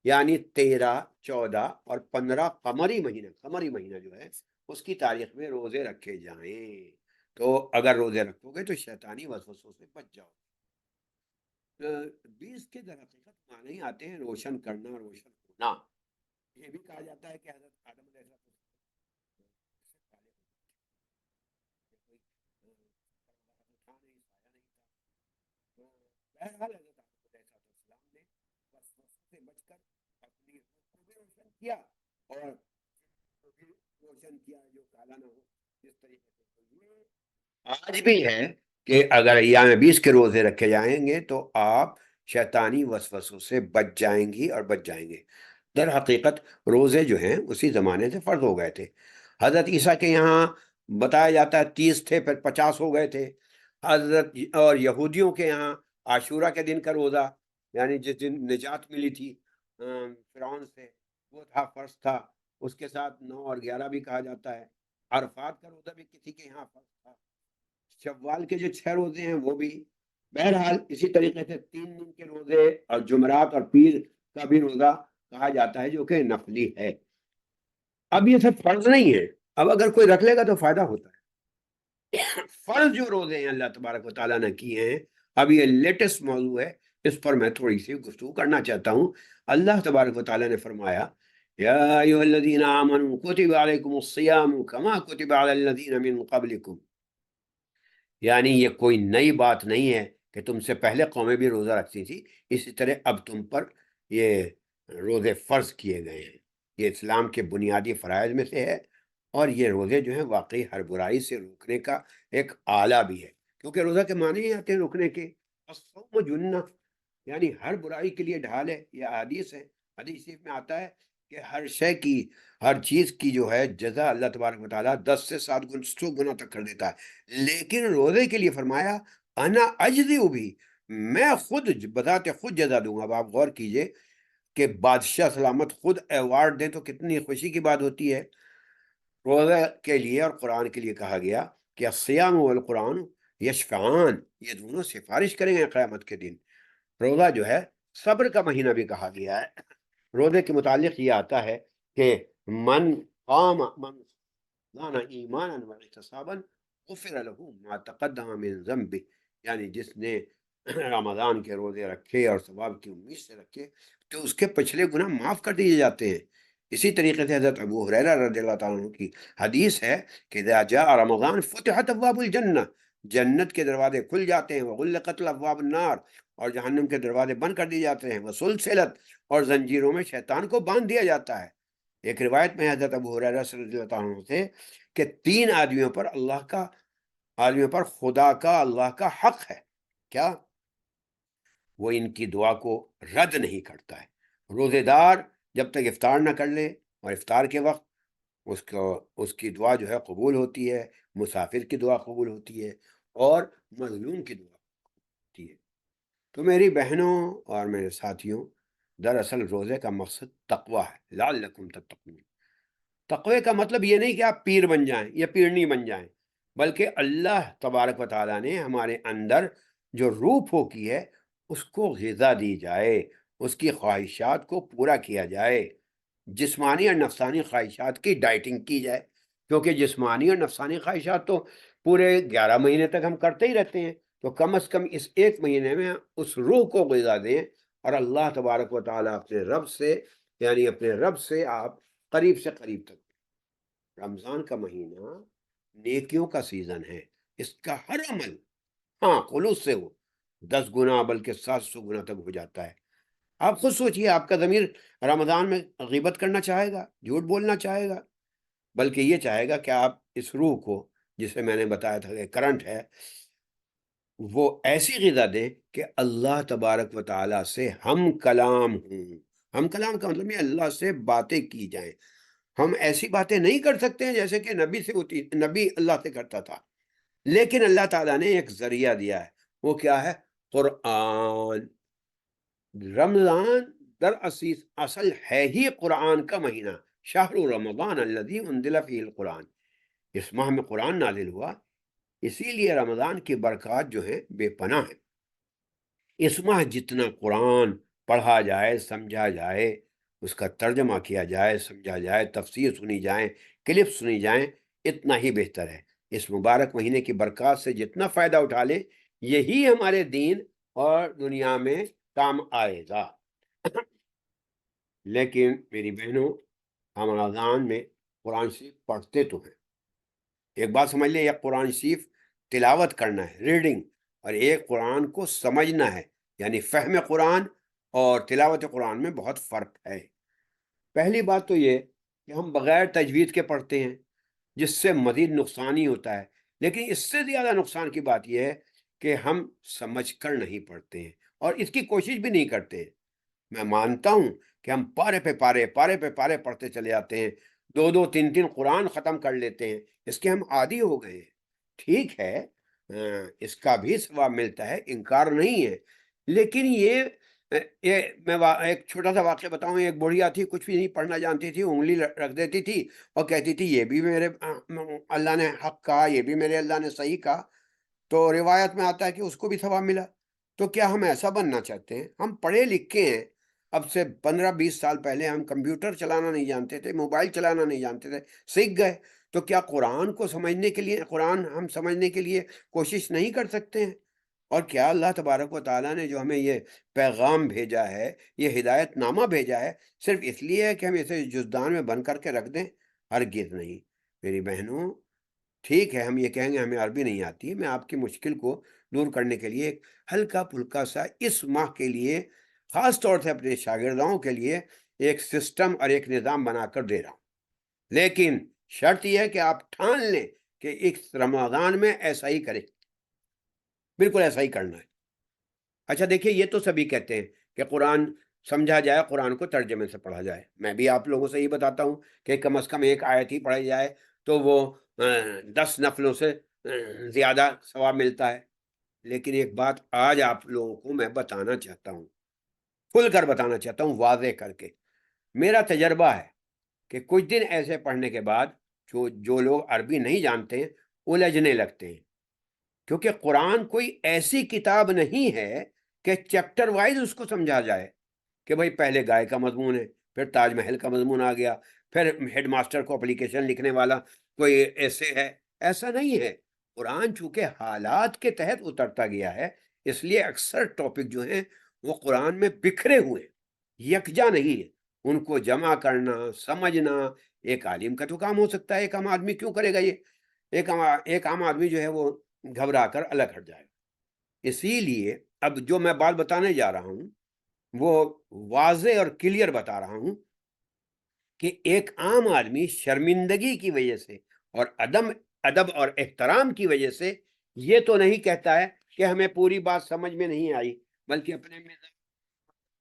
یعنی 13، 14 اور 15 قمری مہینہ جو ہے اس کی تاریخ میں روزے رکھے جائیں. تو اگر روزے رکھو گے تو شیطانی وسوسوں سے بچ جاؤ. 20 کے در حقیقت معنی آتے ہیں روشن کرنا، روشن ہونا. یہ بھی کہا جاتا ہے کہ حضرت آدم علیہ السلام بہرحال حضرت آدم علیہ السلام نے وسوسوں سے بچ کر اپنی روح کو بھی روشن کیا اور بھی روشن کیا جو کالا نہ ہو. جس طریقے سے آج بھی ہے کہ اگر ایام 20 کے روزے رکھے جائیں گے تو آپ شیطانی وسوسوں سے بچ جائیں گی اور بچ جائیں گے. در حقیقت روزے جو ہیں اسی زمانے سے فرض ہو گئے تھے. حضرت عیسیٰ کے یہاں بتایا جاتا ہے 30 تھے، پھر 50 ہو گئے تھے. حضرت اور یہودیوں کے یہاں عاشورہ کے دن کا روزہ، یعنی جس دن نجات ملی تھی فرعون سے، وہ تھا، فرض تھا. اس کے ساتھ 9 اور 11 بھی کہا جاتا ہے. عرفات کا روزہ بھی کسی کے یہاں فرض تھا. شوال کے جو 6 روزے ہیں وہ بھی. بہرحال اسی طریقے سے 3 دن کے روزے اور جمعرات اور پیر کا بھی روزہ کہا جاتا ہے جو کہ نفلی ہے. اب یہ سب فرض نہیں ہے، اب اگر کوئی رکھ لے گا تو فائدہ ہوتا ہے. فرض جو روزے ہیں اللہ تبارک و تعالیٰ نے کیے ہیں، اب یہ لیٹسٹ موضوع ہے اس پر میں تھوڑی سی گفتگو کرنا چاہتا ہوں۔ اللہ تبارک و تعالیٰ نے فرمایا یا ایھا الذین آمنوا کتب علیکم الصیام کما کتب علی الذین من قبلکم، یعنی یہ کوئی نئی بات نہیں ہے کہ تم سے پہلے قومیں بھی روزہ رکھتی تھی، اسی طرح اب تم پر یہ روزے فرض کیے گئے ہیں۔ یہ اسلام کے بنیادی فرائض میں سے ہے، اور یہ روزے جو ہیں واقعی ہر برائی سے روکنے کا ایک آلہ بھی ہے، کیونکہ روزہ کے معنی ہی آتے ہیں روکنے کے۔ الصوم جنہ، یعنی ہر برائی کے لیے ڈھال ہے۔ یہ حدیث ہے، حدیث میں آتا ہے کہ ہر شے کی، ہر چیز کی جو ہے جزا اللہ تبارک و تعالیٰ 10 سے 7 گنا 100 گنا تک کر دیتا ہے، لیکن روزے کے لیے فرمایا انا اجزی بھی، میں خود بذات خود جزا دوں گا۔ اب آپ غور کیجئے کہ بادشاہ سلامت خود ایوارڈ دیں تو کتنی خوشی کی بات ہوتی ہے۔ روزہ کے لیے اور قرآن کے لیے کہا گیا کہ الصیام والقرآن یشفعان، یہ دونوں سفارش کریں گے قیامت کے دن۔ روزہ جو ہے صبر کا مہینہ بھی کہا گیا ہے۔ روزے کے متعلق یہ آتا ہے کہ من كان ایمانا واحتسابا غفر له ما تقدم من ذنبه، یعنی جس نے رمضان کے روزے رکھے اور ثواب کی امید سے رکھے تو اس کے پچھلے گناہ معاف کر دیے جاتے ہیں۔ اسی طریقے سے حضرت ابو ہریرہ رضی اللہ تعالیٰ عنہ کی حدیث ہے کہ اذا جاء رمضان فتحت ابواب الجنہ، جنت کے دروازے کھل جاتے ہیں، وغلقت ابواب النار، اور جہنم کے دروازے بند کر دیے جاتے ہیں، وسلسلت، اور زنجیروں میں شیطان کو باندھ دیا جاتا ہے۔ ایک روایت میں حضرت ابو ہریرہ رضی اللہ تعالیٰ عنہ سے کہ 3 آدمیوں پر خدا کا، اللہ کا حق ہے، کیا؟ وہ ان کی دعا کو رد نہیں کرتا ہے۔ روزے دار جب تک افطار نہ کر لے، اور افطار کے وقت اس کی دعا جو ہے قبول ہوتی ہے، مسافر کی دعا قبول ہوتی ہے، اور مظلوم کی دعا ہوتی ہے۔ تو میری بہنوں اور میرے ساتھیوں، دراصل روزے کا مقصد تقوی ہے، لعلکم تتقون۔ تقوی کا مطلب یہ نہیں کہ آپ پیر بن جائیں یا پیرنی بن جائیں، بلکہ اللہ تبارک و تعالیٰ نے ہمارے اندر جو روح پھونکی ہے اس کو غذا دی جائے، اس کی خواہشات کو پورا کیا جائے، جسمانی اور نفسانی خواہشات کی ڈائٹنگ کی جائے، کیونکہ جسمانی اور نفسانی خواہشات تو پورے 11 مہینے تک ہم کرتے ہی رہتے ہیں، تو کم از کم اس 1 مہینے میں اس روح کو غذا دیں، اور اللہ تبارک و تعالیٰ اپنے رب سے آپ قریب سے قریب تک۔ رمضان کا مہینہ نیکیوں کا سیزن ہے، اس کا ہر عمل خلوص سے ہو 10 گنا بلکہ 700 گنا تک ہو جاتا ہے۔ آپ خود سوچئے، آپ کا ضمیر رمضان میں غیبت کرنا چاہے گا، جھوٹ بولنا چاہے گا؟ بلکہ یہ چاہے گا کہ آپ اس روح کو، جسے میں نے بتایا تھا کہ کرنٹ ہے، وہ ایسی غذا دیں کہ اللہ تبارک و تعالیٰ سے ہم کلام ہوں۔ ہم کلام کا مطلب یہ اللہ سے باتیں کی جائیں۔ ہم ایسی باتیں نہیں کر سکتے ہیں جیسے کہ نبی اللہ سے کرتا تھا، لیکن اللہ تعالیٰ نے ایک ذریعہ دیا ہے، وہ کیا ہے؟ قرآن۔ رمضان اصل ہے ہی قرآن کا مہینہ، شہر رمضان الذی انزل فیہ القرآن، اس ماہ میں قرآن نازل ہوا، اسی لیے رمضان کی برکات جو ہیں بے پناہ ہیں۔ اس ماہ جتنا قرآن پڑھا جائے، سمجھا جائے، اس کا ترجمہ کیا جائے، سمجھا جائے، تفسیر سنی جائیں، کلپ سنی جائیں، اتنا ہی بہتر ہے۔ اس مبارک مہینے کی برکات سے جتنا فائدہ اٹھا لیں، یہی ہمارے دین اور دنیا میں کام آئے گا۔ لیکن میری بہنوں، ہم رمضان میں قرآن شریف پڑھتے تو ہیں۔ ایک بات سمجھ لیں، ایک قرآن شریف تلاوت کرنا ہے، ریڈنگ، اور ایک قرآن کو سمجھنا ہے، یعنی فہم قرآن اور تلاوت قرآن میں بہت فرق ہے۔ پہلی بات تو یہ کہ ہم بغیر تجوید کے پڑھتے ہیں، جس سے مزید نقصان ہی ہوتا ہے، لیکن اس سے زیادہ نقصان کی بات یہ ہے کہ ہم سمجھ کر نہیں پڑھتے ہیں، اور اس کی کوشش بھی نہیں کرتے ہیں۔ میں مانتا ہوں کہ ہم پارے پہ پارے پڑھتے چلے جاتے ہیں، 2 3 قرآن ختم کر لیتے ہیں، اس کے ہم عادی ہو گئے ہیں۔ ٹھیک ہے، اس کا بھی ثواب ملتا ہے، انکار نہیں ہے، لیکن یہ میں ایک چھوٹا سا واقعہ بتاؤں۔ ایک بڑھیا تھی، کچھ بھی نہیں پڑھنا جانتی تھی، انگلی رکھ دیتی تھی اور کہتی تھی یہ بھی میرے اللہ نے حق کہا، یہ بھی میرے اللہ نے صحیح کہا، تو روایت میں آتا ہے کہ اس کو بھی ثواب ملا۔ تو کیا ہم ایسا بننا چاہتے ہیں؟ ہم پڑھے لکھے ہیں، اب سے 15-20 سال پہلے ہم کمپیوٹر چلانا نہیں جانتے تھے، موبائل چلانا نہیں جانتے تھے، سیکھ گئے، تو کیا قرآن کو سمجھنے کے لیے، قرآن ہم سمجھنے کے لیے کوشش نہیں کر سکتے ہیں؟ اور کیا اللہ تبارک و تعالیٰ نے جو ہمیں یہ پیغام بھیجا ہے، یہ ہدایت نامہ بھیجا ہے، صرف اس لیے ہے کہ ہم اسے جزدان میں بند کر کے رکھ دیں؟ ہرگز نہیں میری بہنوں۔ ٹھیک ہے ہم یہ کہیں گے ہمیں عربی نہیں آتی ہے، میں آپ کی مشکل کو دور کرنے کے لیے ایک ہلکا پھلکا سا اس ماہ کے لیے خاص طور سے اپنے شاگردوں کے لیے ایک سسٹم اور ایک نظام بنا کر دے رہا ہوں، لیکن شرط یہ ہے کہ آپ ٹھان لیں کہ اس رمضان میں ایسا ہی کریں، بالکل ایسا ہی کرنا ہے۔ اچھا دیکھیے، یہ تو سبھی کہتے ہیں کہ قرآن سمجھا جائے، قرآن کو ترجمے سے پڑھا جائے۔ میں بھی آپ لوگوں سے یہ بتاتا ہوں کہ کم از کم ایک آیت ہی پڑھی جائے تو وہ 10 نفلوں سے زیادہ ثواب ملتا ہے۔ لیکن ایک بات آج آپ لوگوں کو میں بتانا چاہتا ہوں، کھل کر بتانا چاہتا ہوں، واضح کر کے۔ میرا تجربہ ہے کہ کچھ دن ایسے پڑھنے کے بعد جو لوگ عربی نہیں جانتے ہیں الجھنے لگتے ہیں، کیونکہ قرآن کوئی ایسی کتاب نہیں ہے کہ چیپٹر وائز اس کو سمجھا جائے کہ بھئی پہلے گائے کا مضمون ہے، پھر تاج محل کا مضمون آ گیا، پھر ہیڈ ماسٹر کو اپلیکیشن لکھنے والا کوئی ایسے ہے۔ ایسا نہیں ہے۔ قرآن چونکہ حالات کے تحت اترتا گیا ہے، اس لیے اکثر ٹاپک جو ہیں وہ قرآن میں بکھرے ہوئے ہیں، یکجا نہیں ہے۔ ان کو جمع کرنا، سمجھنا ایک عالم کا تو کام ہو سکتا ہے، ایک عام آدمی کیوں کرے گا یہ؟ ایک عام آدمی جو ہے وہ گھبرا کر الگ ہٹ جائے۔ اسی لیے اب جو میں بات بتانے جا رہا ہوں وہ واضح اور کلیئر بتا رہا ہوں کہ ایک عام آدمی شرمندگی کی وجہ سے اور ادب اور احترام کی وجہ سے یہ تو نہیں کہتا ہے کہ ہمیں پوری بات سمجھ میں نہیں آئی، بلکہ اپنے مزاج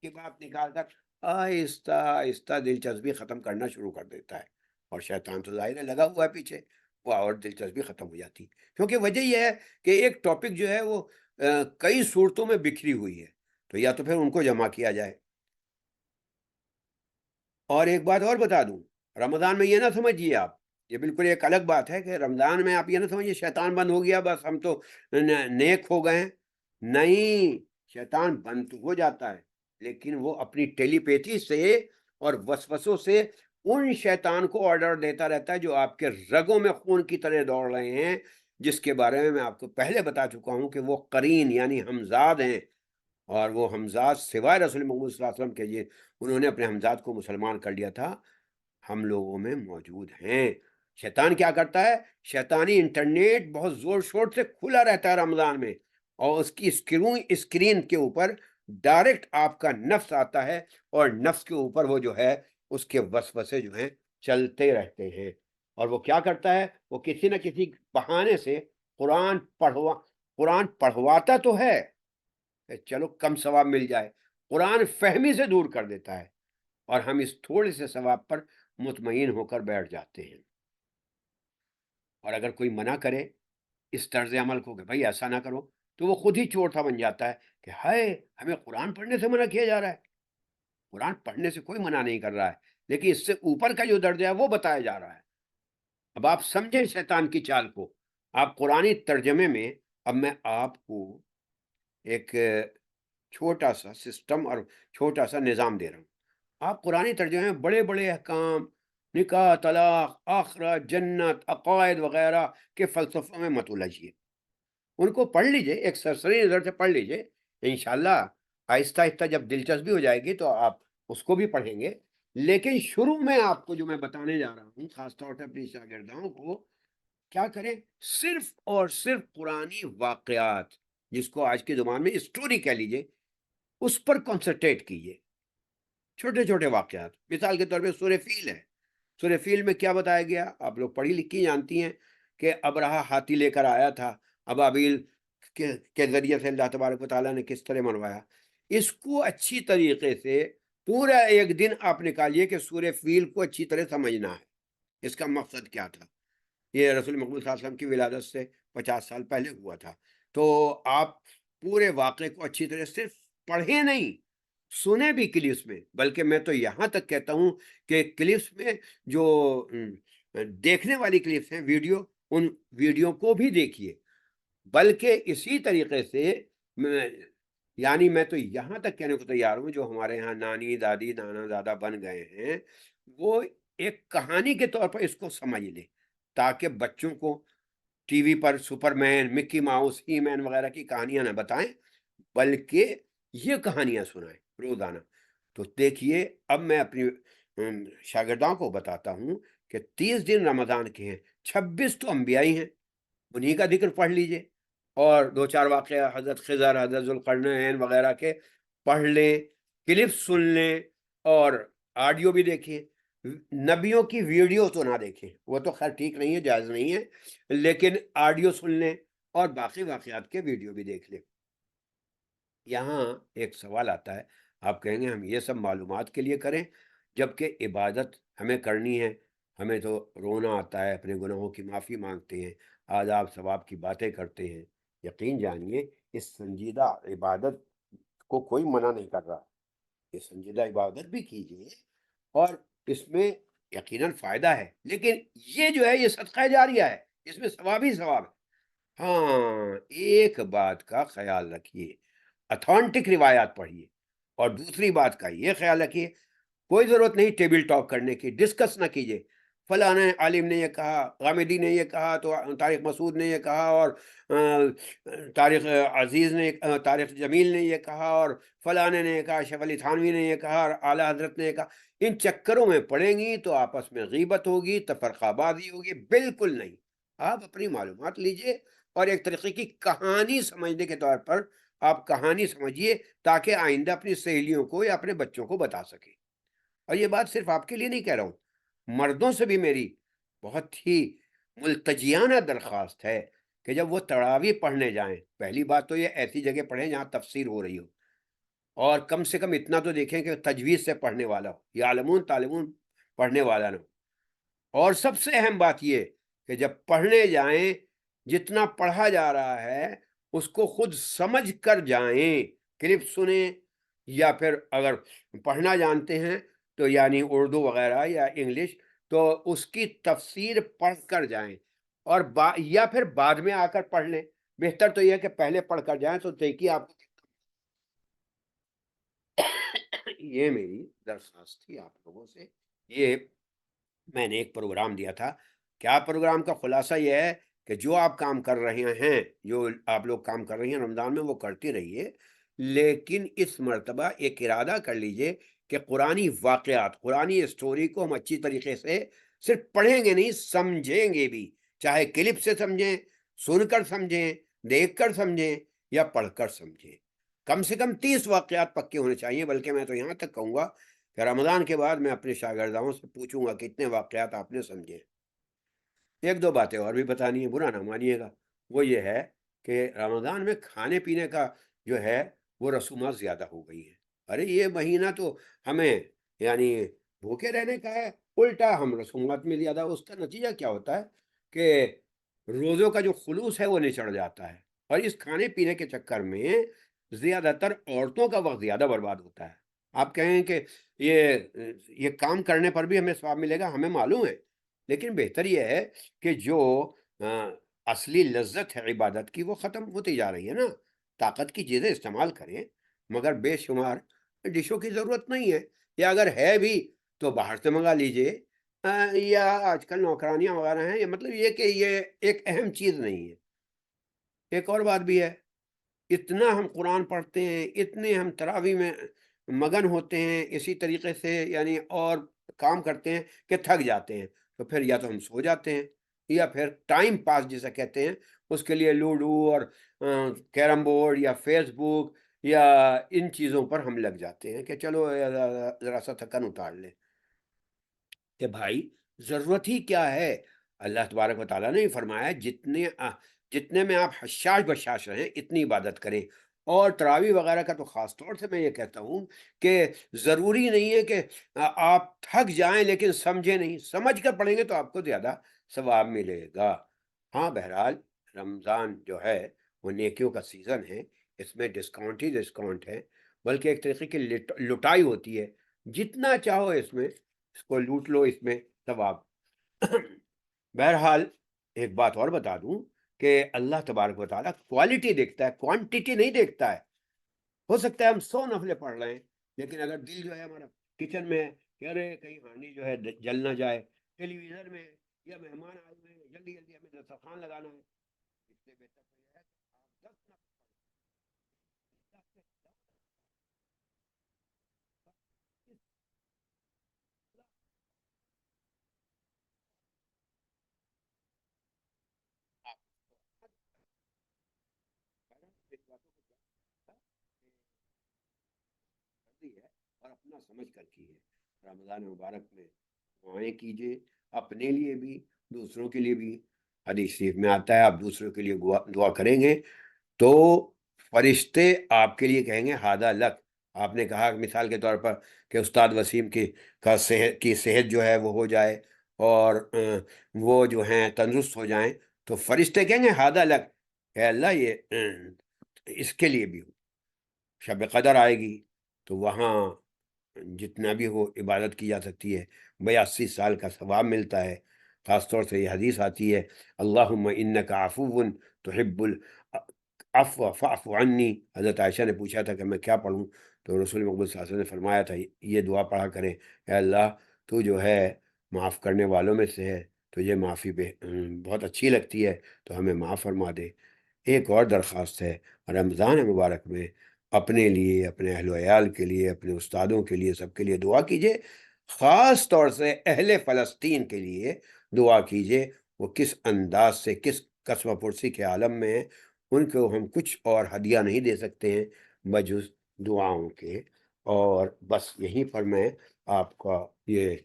کی بات نکال کر آہستہ آہستہ دلچسپی ختم کرنا شروع کر دیتا ہے، اور شیطان تو ظاہر ہے لگا ہوا ہے پیچھے، وہ اور دلچسپی ختم ہو جاتی، کیونکہ وجہ یہ ہے کہ ایک ٹاپک جو ہے وہ کئی صورتوں میں بکھری ہوئی ہے، تو یا تو پھر ان کو جمع کیا جائے۔ اور ایک بات اور بتا دوں، رمضان میں یہ نہ سمجھیے آپ، یہ بالکل ایک الگ بات ہے کہ رمضان میں آپ یہ نہ سمجھیے شیطان بند ہو گیا بس ہم تو نیک ہو گئے ہیں۔ نہیں، شیطان بند تو ہو جاتا ہے، لیکن وہ اپنی ٹیلی پیتھی سے اور وسوسوں سے ان شیطان کو آرڈر دیتا رہتا ہے جو آپ کے رگوں میں خون کی طرح دوڑ رہے ہیں، جس کے بارے میں آپ کو پہلے بتا چکا ہوں کہ وہ قرین یعنی ہمزاد ہیں، اور وہ ہمزاد سوائے رسول محمد صلی اللہ علیہ وسلم کے یہ انہوں نے اپنے ہمزاد کو مسلمان کر لیا تھا، ہم لوگوں میں موجود ہیں۔ شیطان کیا کرتا ہے؟ شیطانی انٹرنیٹ بہت زور شور سے کھلا رہتا ہے رمضان میں، اور اس کی اسکرین کے اوپر ڈائریکٹ آپ کا نفس آتا ہے، اور نفس کے اوپر وہ جو ہے اس کے وسوسے جو ہیں چلتے رہتے ہیں، اور وہ کیا کرتا ہے؟ وہ کسی نہ کسی بہانے سے قرآن پڑھواتا تو ہے کہ چلو کم ثواب مل جائے، قرآن فہمی سے دور کر دیتا ہے، اور ہم اس تھوڑے سے ثواب پر مطمئن ہو کر بیٹھ جاتے ہیں۔ اور اگر کوئی منع کرے اس طرز عمل کو کہ بھائی ایسا نہ کرو، تو وہ خود ہی چور تھا بن جاتا ہے کہ ہائے ہمیں قرآن پڑھنے سے منع کیا جا رہا ہے۔ قرآن پڑھنے سے کوئی منع نہیں کر رہا ہے، لیکن اس سے اوپر کا جو درجہ ہے وہ بتایا جا رہا ہے۔ اب آپ سمجھیں شیطان کی چال کو۔ آپ قرآنی ترجمے میں اب میں آپ کو ایک چھوٹا سا سسٹم اور چھوٹا سا نظام دے رہا ہوں۔ آپ قرآنی ترجمے میں بڑے بڑے احکام، نکاح، طلاق، آخرت، جنت، عقائد وغیرہ کے فلسفوں میں مت الجھیے، ان کو پڑھ لیجئے، ایک سرسری نظر سے پڑھ لیجئے، انشاءاللہ آہستہ آہستہ جب دلچسپی ہو جائے گی تو آپ اس کو بھی پڑھیں گے۔ لیکن شروع میں آپ کو جو میں بتانے جا رہا ہوں، خاص طور سے اپنی شاگردوں کو، کیا کریں؟ صرف اور صرف قرآنی واقعات، جس کو آج کے زمان میں اسٹوری کہہ لیجئے، اس پر کنسنٹریٹ کیجئے۔ چھوٹے چھوٹے واقعات، مثال کے طور پہ سورہ فیل ہے۔ سورہ فیل میں کیا بتایا گیا؟ آپ لوگ پڑھی لکھی جانتی ہیں کہ ابرہا ہاتھی لے کر آیا تھا، ابابیل کے ذریعے سے اللہ تبارک و تعالیٰ نے کس طرح منوایا۔ اس کو اچھی طریقے سے پورا ایک دن آپ نکالیے کہ سورہ فیل کو اچھی طرح سمجھنا ہے، اس کا مقصد کیا تھا۔ یہ رسول محمد صلی اللہ علیہ وسلم کی ولادت سے 50 سال پہلے ہوا تھا، تو آپ پورے واقعے کو اچھی طرح صرف پڑھیں نہیں، سنیں بھی کلپس میں، بلکہ میں تو یہاں تک کہتا ہوں کہ کلپس میں جو دیکھنے والی کلپس ہیں ویڈیو، ان ویڈیو کو بھی دیکھیے، بلکہ اسی طریقے سے یعنی میں تو یہاں تک کہنے کو تیار ہوں، جو ہمارے ہاں نانی دادی نانا دادا بن گئے ہیں وہ ایک کہانی کے طور پر اس کو سمجھ لیں، تاکہ بچوں کو ٹی وی پر سپر مین، مکی ماؤس، ہی مین وغیرہ کی کہانیاں نہ بتائیں، بلکہ یہ کہانیاں سنائیں روزانہ۔ تو دیکھیے اب میں اپنی شاگردوں کو بتاتا ہوں کہ 30 دن رمضان کے ہیں، 26 تو انبیائی ہیں، انہی کا ذکر پڑھ لیجئے، اور 2-4 واقعہ حضرت خضر، حضرت ذوالقرنین وغیرہ کے پڑھ لیں، کلپ سن لیں، اور آڈیو بھی دیکھیں۔ نبیوں کی ویڈیو تو نہ دیکھیں، وہ تو خیر ٹھیک نہیں ہے، جائز نہیں ہے، لیکن آڈیو سن لیں اور باقی واقعات کے ویڈیو بھی دیکھ لیں۔ یہاں ایک سوال آتا ہے، آپ کہیں گے ہم یہ سب معلومات کے لیے کریں، جبکہ عبادت ہمیں کرنی ہے، ہمیں تو رونا آتا ہے، اپنے گناہوں کی معافی مانگتے ہیں، آداب ثواب کی باتیں کرتے ہیں۔ یقین جانیے اس سنجیدہ عبادت کو کوئی منع نہیں کر رہا، یہ سنجیدہ عبادت بھی کیجیے اور اس میں یقیناً فائدہ ہے، لیکن یہ جو ہے یہ صدقہ جاریہ ہے، اس میں ثواب ہی ثواب ہے۔ ہاں، ایک بات کا خیال رکھیے، اتھینٹک روایات پڑھیے، اور دوسری بات کا یہ خیال رکھیے کوئی ضرورت نہیں ٹیبل ٹاک کرنے کی، ڈسکس نہ کیجیے فلاں عالم نے یہ کہا، غامدی نے یہ کہا، تو طارق مسعود نے یہ کہا، اور طارق عزیز نے، طارق جمیل نے یہ کہا، اور فلاں نے یہ کہا، شیخ علی تھانوی نے یہ کہا، اور اعلیٰ حضرت نے یہ کہا۔ ان چکروں میں پڑیں گی تو آپس میں غیبت ہوگی، تفرقہ بازی ہوگی، بالکل نہیں۔ آپ اپنی معلومات لیجئے اور ایک طریقے کی کہانی سمجھنے کے طور پر آپ کہانی سمجھیے، تاکہ آئندہ اپنی سہیلیوں کو یا اپنے بچوں کو بتا سکیں۔ اور یہ بات صرف آپ کے لیے نہیں کہہ رہا ہوں، مردوں سے بھی میری بہت ہی ملتجیانہ درخواست ہے کہ جب وہ تراویح پڑھنے جائیں، پہلی بات تو یہ ایسی جگہ پڑھیں جہاں تفسیر ہو رہی ہو، اور کم سے کم اتنا تو دیکھیں کہ تجوید سے پڑھنے والا ہو، یعلمون تعلمون پڑھنے والا نہ ہو۔ اور سب سے اہم بات یہ کہ جب پڑھنے جائیں، جتنا پڑھا جا رہا ہے اس کو خود سمجھ کر جائیں، کلپ سنیں، یا پھر اگر پڑھنا جانتے ہیں تو یعنی اردو وغیرہ یا انگلش، تو اس کی تفسیر پڑھ کر جائیں، اور یا پھر بعد میں آ کر پڑھ لیں۔ بہتر تو یہ ہے کہ پہلے پڑھ کر جائیں، تو دیکھیے آپ کو یہ میری درخواست تھی آپ لوگوں سے۔ یہ میں نے ایک پروگرام دیا تھا، کیا پروگرام کا خلاصہ یہ ہے کہ جو آپ کام کر رہے ہیں، جو آپ لوگ کام کر رہی ہیں رمضان میں، وہ کرتی رہیے، لیکن اس مرتبہ ایک ارادہ کر لیجئے کہ قرآنی واقعات، قرآنی اسٹوری کو ہم اچھی طریقے سے صرف پڑھیں گے نہیں، سمجھیں گے بھی، چاہے کلپ سے سمجھیں، سن کر سمجھیں، دیکھ کر سمجھیں، یا پڑھ کر سمجھیں۔ کم سے کم 30 واقعات پکے ہونے چاہیے، بلکہ میں تو یہاں تک کہوں گا کہ رمضان کے بعد میں اپنے شاگردوں سے پوچھوں گا کتنے واقعات آپ نے سمجھے۔ ایک دو باتیں اور بھی بتانی ہے، برا نہ مانیے گا، وہ یہ ہے کہ رمضان میں کھانے پینے کا جو ہے وہ رسومات زیادہ ہو گئی ہیں۔ ارے یہ مہینہ تو ہمیں یعنی بھوکے رہنے کا ہے، الٹا ہم رسومات میں زیادہ، اس کا نتیجہ کیا ہوتا ہے کہ روزوں کا جو خلوص ہے وہ نچڑ جاتا ہے، اور اس کھانے پینے کے چکر میں زیادہ تر عورتوں کا وقت زیادہ برباد ہوتا ہے۔ آپ کہیں کہ یہ کام کرنے پر بھی ہمیں ثواب ملے گا، ہمیں معلوم ہے، لیکن بہتر یہ ہے کہ جو اصلی لذت ہے عبادت کی وہ ختم ہوتی جا رہی ہے نا۔ طاقت کی چیزیں استعمال کریں، مگر بے شمار ڈشوں کی ضرورت نہیں ہے، یا اگر ہے بھی تو باہر سے منگا لیجئے، یا آج کل نوکرانیاں وغیرہ ہیں، مطلب یہ کہ یہ ایک اہم چیز نہیں ہے۔ ایک اور بات بھی ہے، اتنا ہم قرآن پڑھتے ہیں، اتنے ہم تراویح میں مگن ہوتے ہیں، اسی طریقے سے یعنی اور کام کرتے ہیں کہ تھک جاتے ہیں، تو پھر یا تو ہم سو جاتے ہیں، یا پھر ٹائم پاس جسے کہتے ہیں اس کے لیے لوڈو اور کیرم بورڈ یا فیس بک یا ان چیزوں پر ہم لگ جاتے ہیں کہ چلو ذرا سا تھکن اتار لیں۔ کہ بھائی ضرورت ہی کیا ہے؟ اللہ تبارک و تعالیٰ نے فرمایا جتنے میں آپ حشاش بشاش رہیں اتنی عبادت کریں۔ اور تراویح وغیرہ کا تو خاص طور سے میں یہ کہتا ہوں کہ ضروری نہیں ہے کہ آپ تھک جائیں لیکن سمجھیں نہیں، سمجھ کر پڑھیں گے تو آپ کو زیادہ ثواب ملے گا۔ ہاں بہرحال رمضان جو ہے وہ نیکیوں کا سیزن ہے، اس میں ڈسکاؤنٹ ہی ڈسکاؤنٹ ہے، بلکہ ایک طریقے کی لٹائی ہوتی ہے، جتنا چاہو اس میں اس کو لوٹ لو، اس میں ثواب۔ بہرحال ایک بات اور بتا دوں کہ اللہ تبارک و تعالیٰ کوالٹی دیکھتا ہے، کوانٹیٹی نہیں دیکھتا ہے۔ ہو سکتا ہے ہم 100 نفلیں پڑھ رہے ہیں، لیکن اگر دل جو ہے ہمارا کچن میں ہے کہ ارے کہیں ہانڈی جو ہے جل نہ جائے، ٹیلی ویژن میں یا مہمان آئے ہوئے جلدی جلدی ہمیں دسترخوان لگانا ہے، اس سے بہتر تو یہ ہے کہ آپ 10 نفر ہے اور اپنا سمجھ کر کی ہے۔ رمضان مبارک میں دعائیں کیجیے، اپنے لیے بھی دوسروں کے لیے بھی۔ حدیث شریف میں آتا ہے آپ دوسروں کے لیے دعا کریں گے تو فرشتے آپ کے لیے کہیں گے ہادہ لک۔ آپ نے کہا مثال کے طور پر کہ استاد وسیم کی صحت جو ہے وہ ہو جائے اور وہ جو ہیں تندرست ہو جائیں تو فرشتے کہیں گے ہادہ لک، اے اللہ یہ اس کے لیے بھی ہو۔ شب قدر آئے گی تو وہاں جتنا بھی ہو عبادت کی جا سکتی ہے، 82 سال کا ثواب ملتا ہے۔ خاص طور سے یہ حدیث آتی ہے اللہم انک عفو تحب العفو فاعف عنی۔ حضرت عائشہ نے پوچھا تھا کہ میں کیا پڑھوں تو رسول مقبول صلی اللہ علیہ وسلم نے فرمایا تھا یہ دعا پڑھا کریں، اے اللہ تو جو ہے معاف کرنے والوں میں سے ہے، تجھے معافی بہت اچھی لگتی ہے تو ہمیں معاف فرما دے۔ ایک اور درخواست ہے، رمضان مبارک میں اپنے لیے، اپنے اہل و عیال کے لیے، اپنے استادوں کے لیے، سب کے لیے دعا کیجیے۔ خاص طور سے اہل فلسطین کے لیے دعا کیجیے، وہ کس انداز سے، کس قسوہ پرسی کے عالم میں ہیں، ان کو ہم کچھ اور ہدیہ نہیں دے سکتے ہیں بجز دعاؤں کے۔ اور بس یہیں پر میں آپ کا یہ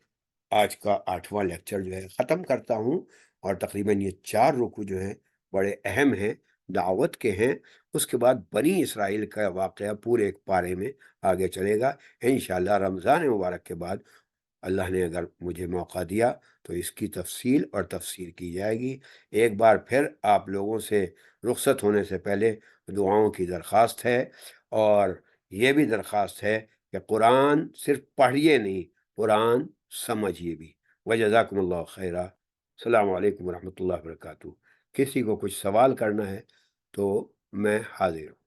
آج کا 8واں لیکچر جو ہے ختم کرتا ہوں، اور تقریباً یہ 4 رکوع جو ہیں بڑے اہم ہیں، دعوت کے ہیں۔ اس کے بعد بنی اسرائیل کا واقعہ پورے ایک پارے میں آگے چلے گا انشاءاللہ۔ رمضان مبارک کے بعد اللہ نے اگر مجھے موقع دیا تو اس کی تفصیل اور تفسیر کی جائے گی۔ ایک بار پھر آپ لوگوں سے رخصت ہونے سے پہلے دعاؤں کی درخواست ہے، اور یہ بھی درخواست ہے کہ قرآن صرف پڑھیے نہیں، قرآن سمجھیے بھی۔ وجزاکم اللہ خیرہ۔ السلام علیکم ورحمۃ اللہ وبرکاتہ۔ کسی کو کچھ سوال کرنا ہے تو میں حاضر ہوں۔